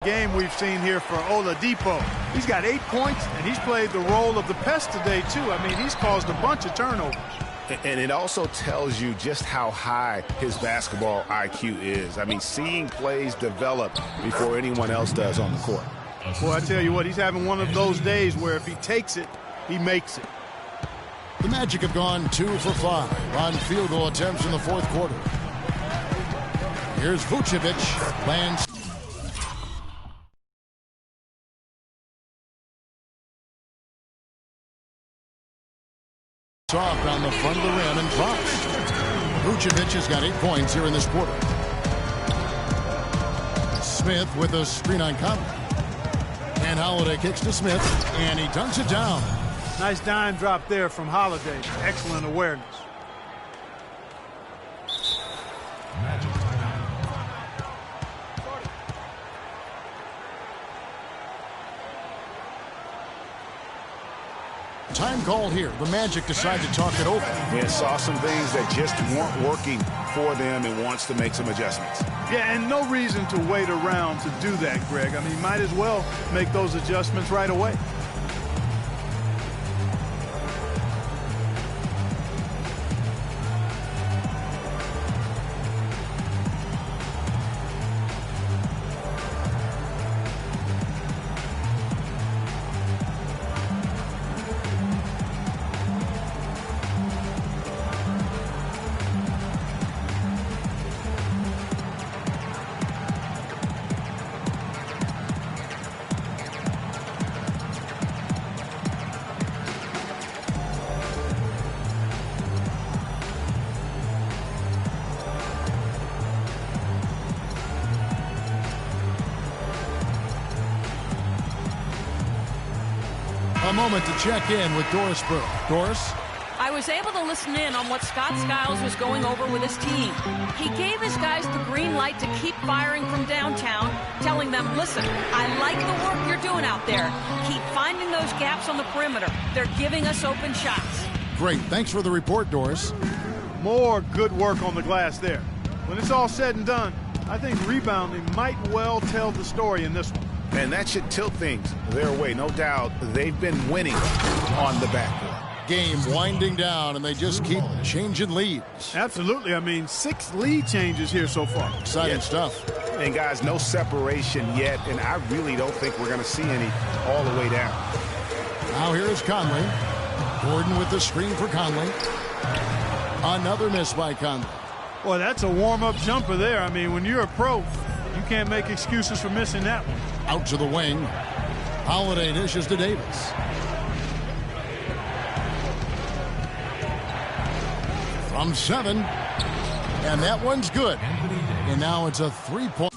Game we've seen here for Oladipo. He's got 8 points, and he's played the role of the pest today, too. I mean, he's caused a bunch of turnovers. And it also tells you just how high his basketball IQ is. I mean, seeing plays develop before anyone else does on the court. Boy, I tell you what, he's having one of those days where if he takes it, he makes it. The Magic have gone 2 for 5 on field goal attempts in the fourth quarter. Here's Vucevic. Lands. Soft on the front of the rim and drops. Vucevic has got 8 points here in this quarter. Smith with a screen on Conley. And Holiday kicks to Smith, and he dunks it down. Nice dime drop there from Holiday. Excellent awareness. Time called here. The Magic decide to talk it over. Yeah, saw some things that just weren't working for them and wants to make some adjustments. Yeah, and no reason to wait around to do that, Greg. I mean, might as well make those adjustments right away. A moment to check in with Doris Burke. Doris? I was able to listen in on what Scott Skiles was going over with his team. He gave his guys the green light to keep firing from downtown, telling them, listen, I like the work you're doing out there. Keep finding those gaps on the perimeter. They're giving us open shots. Great. Thanks for the report, Doris. More good work on the glass there. When it's all said and done, I think rebounding might well tell the story in this one. And that should tilt things their way. No doubt they've been winning on the backcourt. Game winding down, and they just keep changing leads. Absolutely. I mean, 6 lead changes here so far. Exciting stuff. And, guys, no separation yet, and I really don't think we're going to see any all the way down. Now here is Conley. Gordon with the screen for Conley. Another miss by Conley. Boy, that's a warm-up jumper there. I mean, when you're a pro, you can't make excuses for missing that one. Out to the wing. Holiday dishes to Davis. From 7. And that one's good. And now it's a 3-point.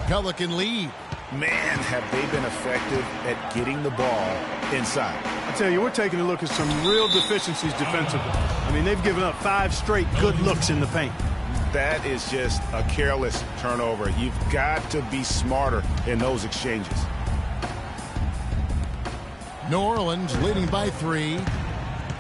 Pelican lead. Man, have they been effective at getting the ball inside. I tell you, we're taking a look at some real deficiencies defensively. I mean, they've given up 5 straight good looks in the paint. That is just a careless turnover. You've got to be smarter in those exchanges. New Orleans leading by 3.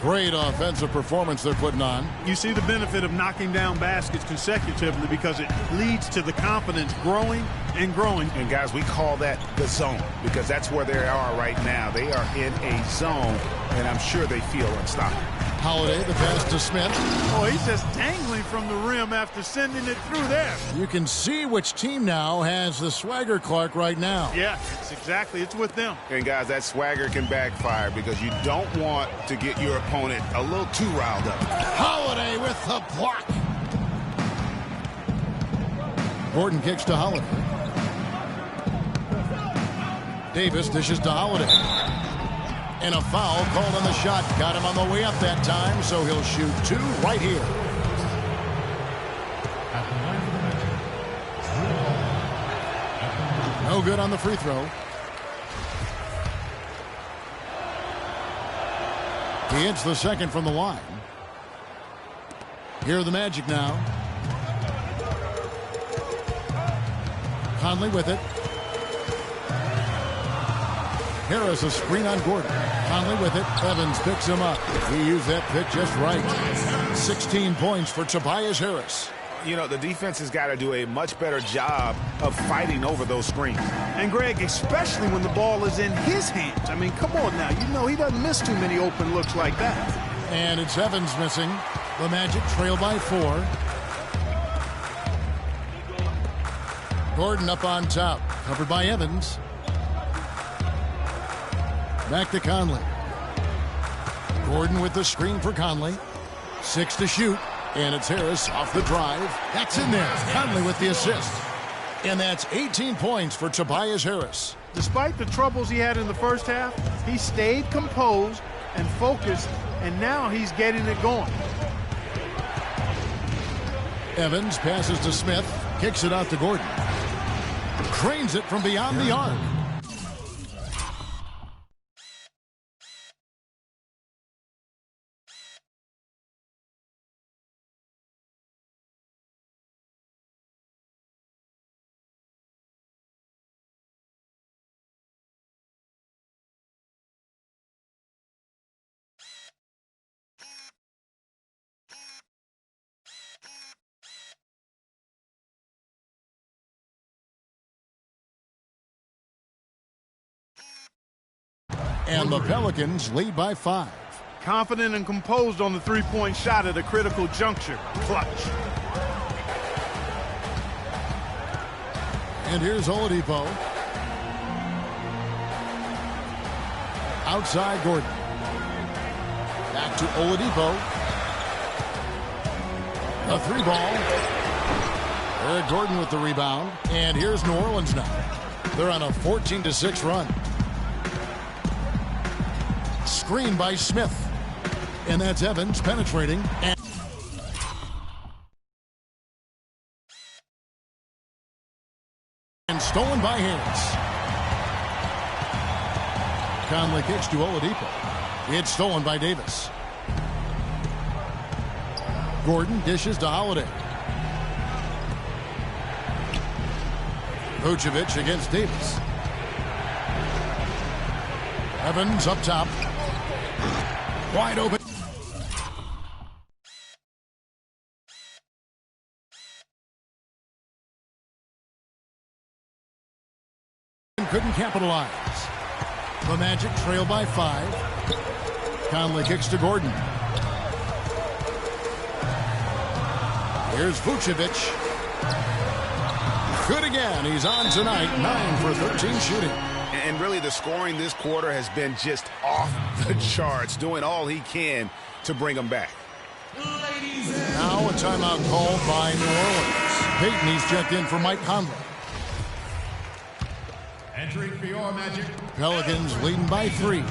Great offensive performance they're putting on. You see the benefit of knocking down baskets consecutively because it leads to the confidence growing and growing. And, guys, we call that the zone because that's where they are right now. They are in a zone, and I'm sure they feel unstoppable. Holiday, the pass to Smith. Oh, he's just dangling from the rim after sending it through there. You can see which team now has the swagger Clark right now. Yeah, it's with them. And, guys, that swagger can backfire because you don't want to get your opponent a little too riled up. Holiday with the block. Gordon kicks to Holiday. Davis dishes to Holiday. And a foul called on the shot. Got him on the way up that time, so he'll shoot 2 right here. No good on the free throw. He hits the second from the line. Here are the Magic now. Conley with it. Harris a screen on Gordon. Conley with it. Evans picks him up. He used that pick just right. 16 points for Tobias Harris. You know, the defense has got to do a much better job of fighting over those screens. And, Greg, especially when the ball is in his hands. I mean, come on now. You know he doesn't miss too many open looks like that. And it's Evans missing. The Magic trail by 4. Gordon up on top. Covered by Evans. Back to Conley. Gordon with the screen for Conley. 6 to shoot. And it's Harris off the drive. That's in there. Conley with the assist. And that's 18 points for Tobias Harris. Despite the troubles he had in the first half, he stayed composed and focused, and now he's getting it going. Evans passes to Smith. Kicks it out to Gordon. Cranes it from beyond the arc. And the Pelicans lead by 5. Confident and composed on the three-point shot at a critical juncture. Clutch. And here's Oladipo. Outside Gordon. Back to Oladipo. A 3-ball. Eric Gordon with the rebound. And here's New Orleans now. They're on a 14-6 run. Screen by Smith. And that's Evans penetrating. And stolen by Harris. Conley kicks to Oladipo. It's stolen by Davis. Gordon dishes to Holiday. Vucevic against Davis. Evans up top. Wide open. Couldn't capitalize. The Magic trail by 5. Conley kicks to Gordon. Here's Vucevic. Good again. He's on tonight. 9 for 13 shooting. And really, the scoring this quarter has been just off the charts, doing all he can to bring them back. Now a timeout called by New Orleans. Peyton, he's checked in for Mike Conley. Entering for your Magic. Pelicans leading by 3.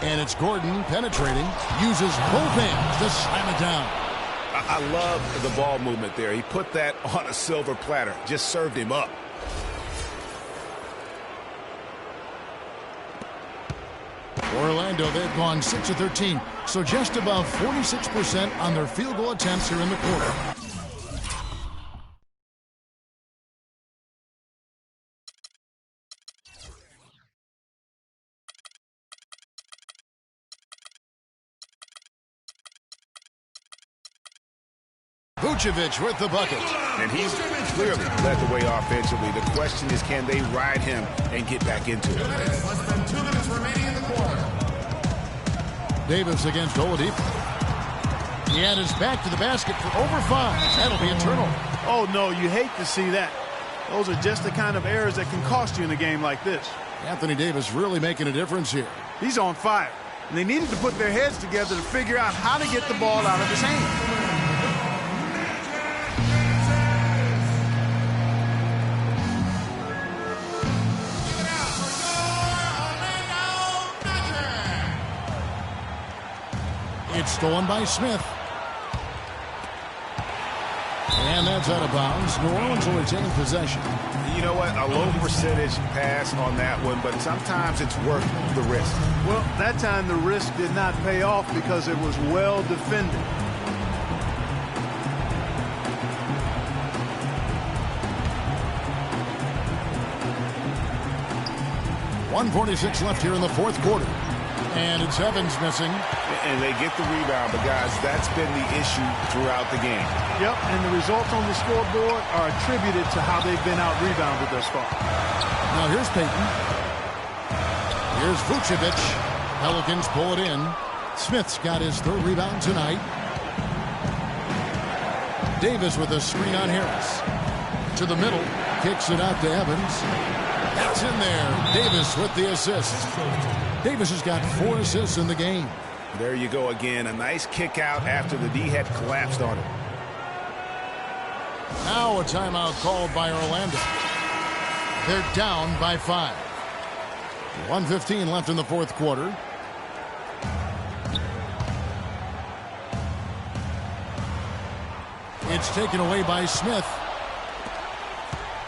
And it's Gordon penetrating. Uses both hands to slam it down. I love the ball movement there. He put that on a silver platter. Just served him up. Orlando, they've gone 6 of 13, so just about 46% on their field goal attempts here in the quarter. Vucevic with the bucket. And he's clearly led the way offensively. The question is, can they ride him and get back into it? Less than 2 minutes remaining in the quarter. Davis against Oladipo. He had his back to the basket for over 5. That'll be a turnover. Oh, no, you hate to see that. Those are just the kind of errors that can cost you in a game like this. Anthony Davis really making a difference here. He's on fire. And they needed to put their heads together to figure out how to get the ball out of his hands. It's stolen by Smith. And that's out of bounds. New Orleans will retain possession. You know what? A low percentage pass on that one, but sometimes it's worth the risk. Well, that time the risk did not pay off because it was well defended. 1:46 left here in the fourth quarter. And it's Evans missing. And they get the rebound, but guys, that's been the issue throughout the game. Yep, and the results on the scoreboard are attributed to how they've been out-rebounded thus far. Now here's Payton. Here's Vucevic. Pelicans pull it in. Smith's got his third rebound tonight. Davis with a screen on Harris. To the middle. Kicks it out to Evans. That's in there. Davis with the assist. Davis has got 4 assists in the game. There you go again. A nice kick out after the D had collapsed on it. Now a timeout called by Orlando. They're down by 5. 1:15 left in the fourth quarter. It's taken away by Smith.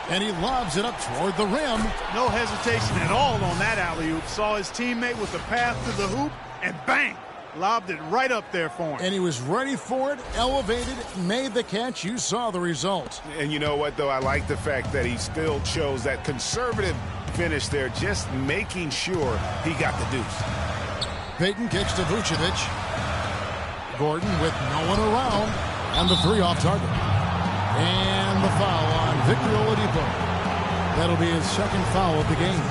And he lobs it up toward the rim. No hesitation at all on that alley-oop. Saw his teammate with the path to the hoop, and bang! Lobbed it right up there for him. And he was ready for it, elevated, made the catch. You saw the result. And you know what, though? I like the fact that he still chose that conservative finish there, just making sure he got the deuce. Payton kicks to Vucevic. Gordon with no one around. And the 3 off target. And the foul on Victor Oladipo. That'll be his second foul of the game.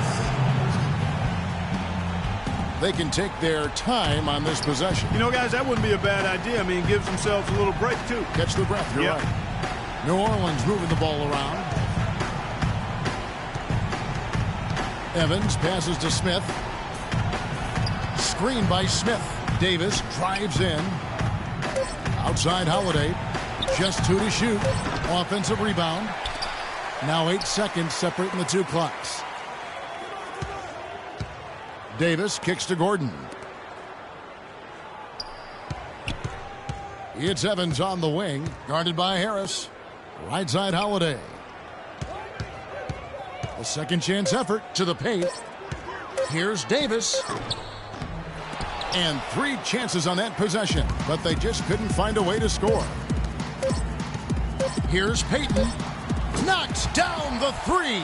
They can take their time on this possession. You know, guys, that wouldn't be a bad idea. I mean, it gives themselves a little break, too. Catch the breath, you're right. New Orleans moving the ball around. Evans passes to Smith. Screen by Smith. Davis drives in. Outside Holiday. Just 2 to shoot. Offensive rebound. Now 8 seconds separating the 2 clocks. Davis kicks to Gordon. It's Evans on the wing, guarded by Harris. Right side Holiday. A second chance effort to the paint. Here's Davis. And 3 chances on that possession, but they just couldn't find a way to score. Here's Payton. Knocks down the 3.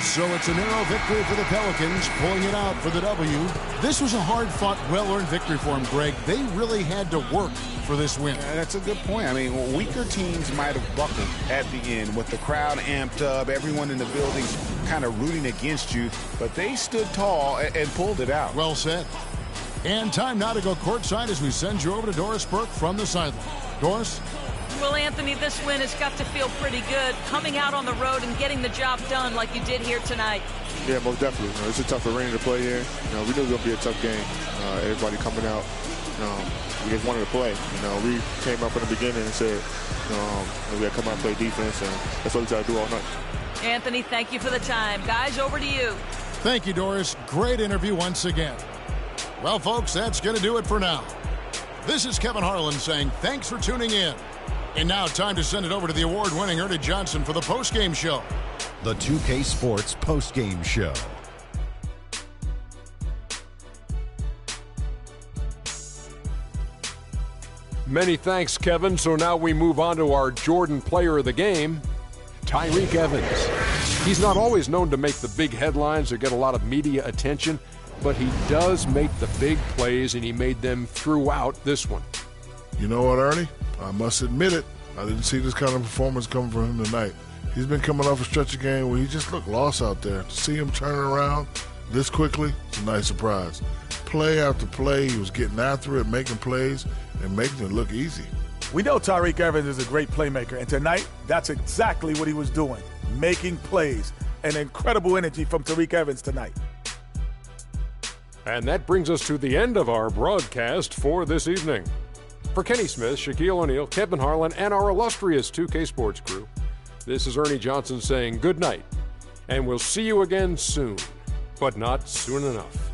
So it's a narrow victory for the Pelicans, pulling it out for the W. This was a hard-fought, well-earned victory for them, Greg. They really had to work for this win. That's a good point. I mean, weaker teams might have buckled at the end with the crowd amped up, everyone in the building kind of rooting against you, but they stood tall and pulled it out. Well said. And time now to go courtside as we send you over to Doris Burke from the sideline. Doris? Well, Anthony, this win has got to feel pretty good, coming out on the road and getting the job done like you did here tonight. Yeah, most definitely. You know, it's a tough arena to play here. You know, we knew it was going to be a tough game. Everybody coming out, we just wanted to play. You know, we came up in the beginning and said, we got to come out and play defense, and that's what we got to do all night. Anthony, thank you for the time. Guys, over to you. Thank you, Doris. Great interview once again. Well, folks, that's going to do it for now. This is Kevin Harlan saying thanks for tuning in. And now time to send it over to the award-winning Ernie Johnson for the post-game show. The 2K Sports post-game show. Many thanks, Kevin. So now we move on to our Jordan player of the game, Tyreke Evans. He's not always known to make the big headlines or get a lot of media attention, but he does make the big plays, and he made them throughout this one. You know what, Ernie? I must admit it. I didn't see this kind of performance coming from him tonight. He's been coming off a stretch of game where he just looked lost out there. To see him turn around this quickly, it's a nice surprise. Play after play, he was getting after it, making plays, and making it look easy. We know Tyreke Evans is a great playmaker, and tonight, that's exactly what he was doing, making plays. An incredible energy from Tyreke Evans tonight. And that brings us to the end of our broadcast for this evening. For Kenny Smith, Shaquille O'Neal, Kevin Harlan, and our illustrious 2K Sports crew, this is Ernie Johnson saying good night, and we'll see you again soon, but not soon enough.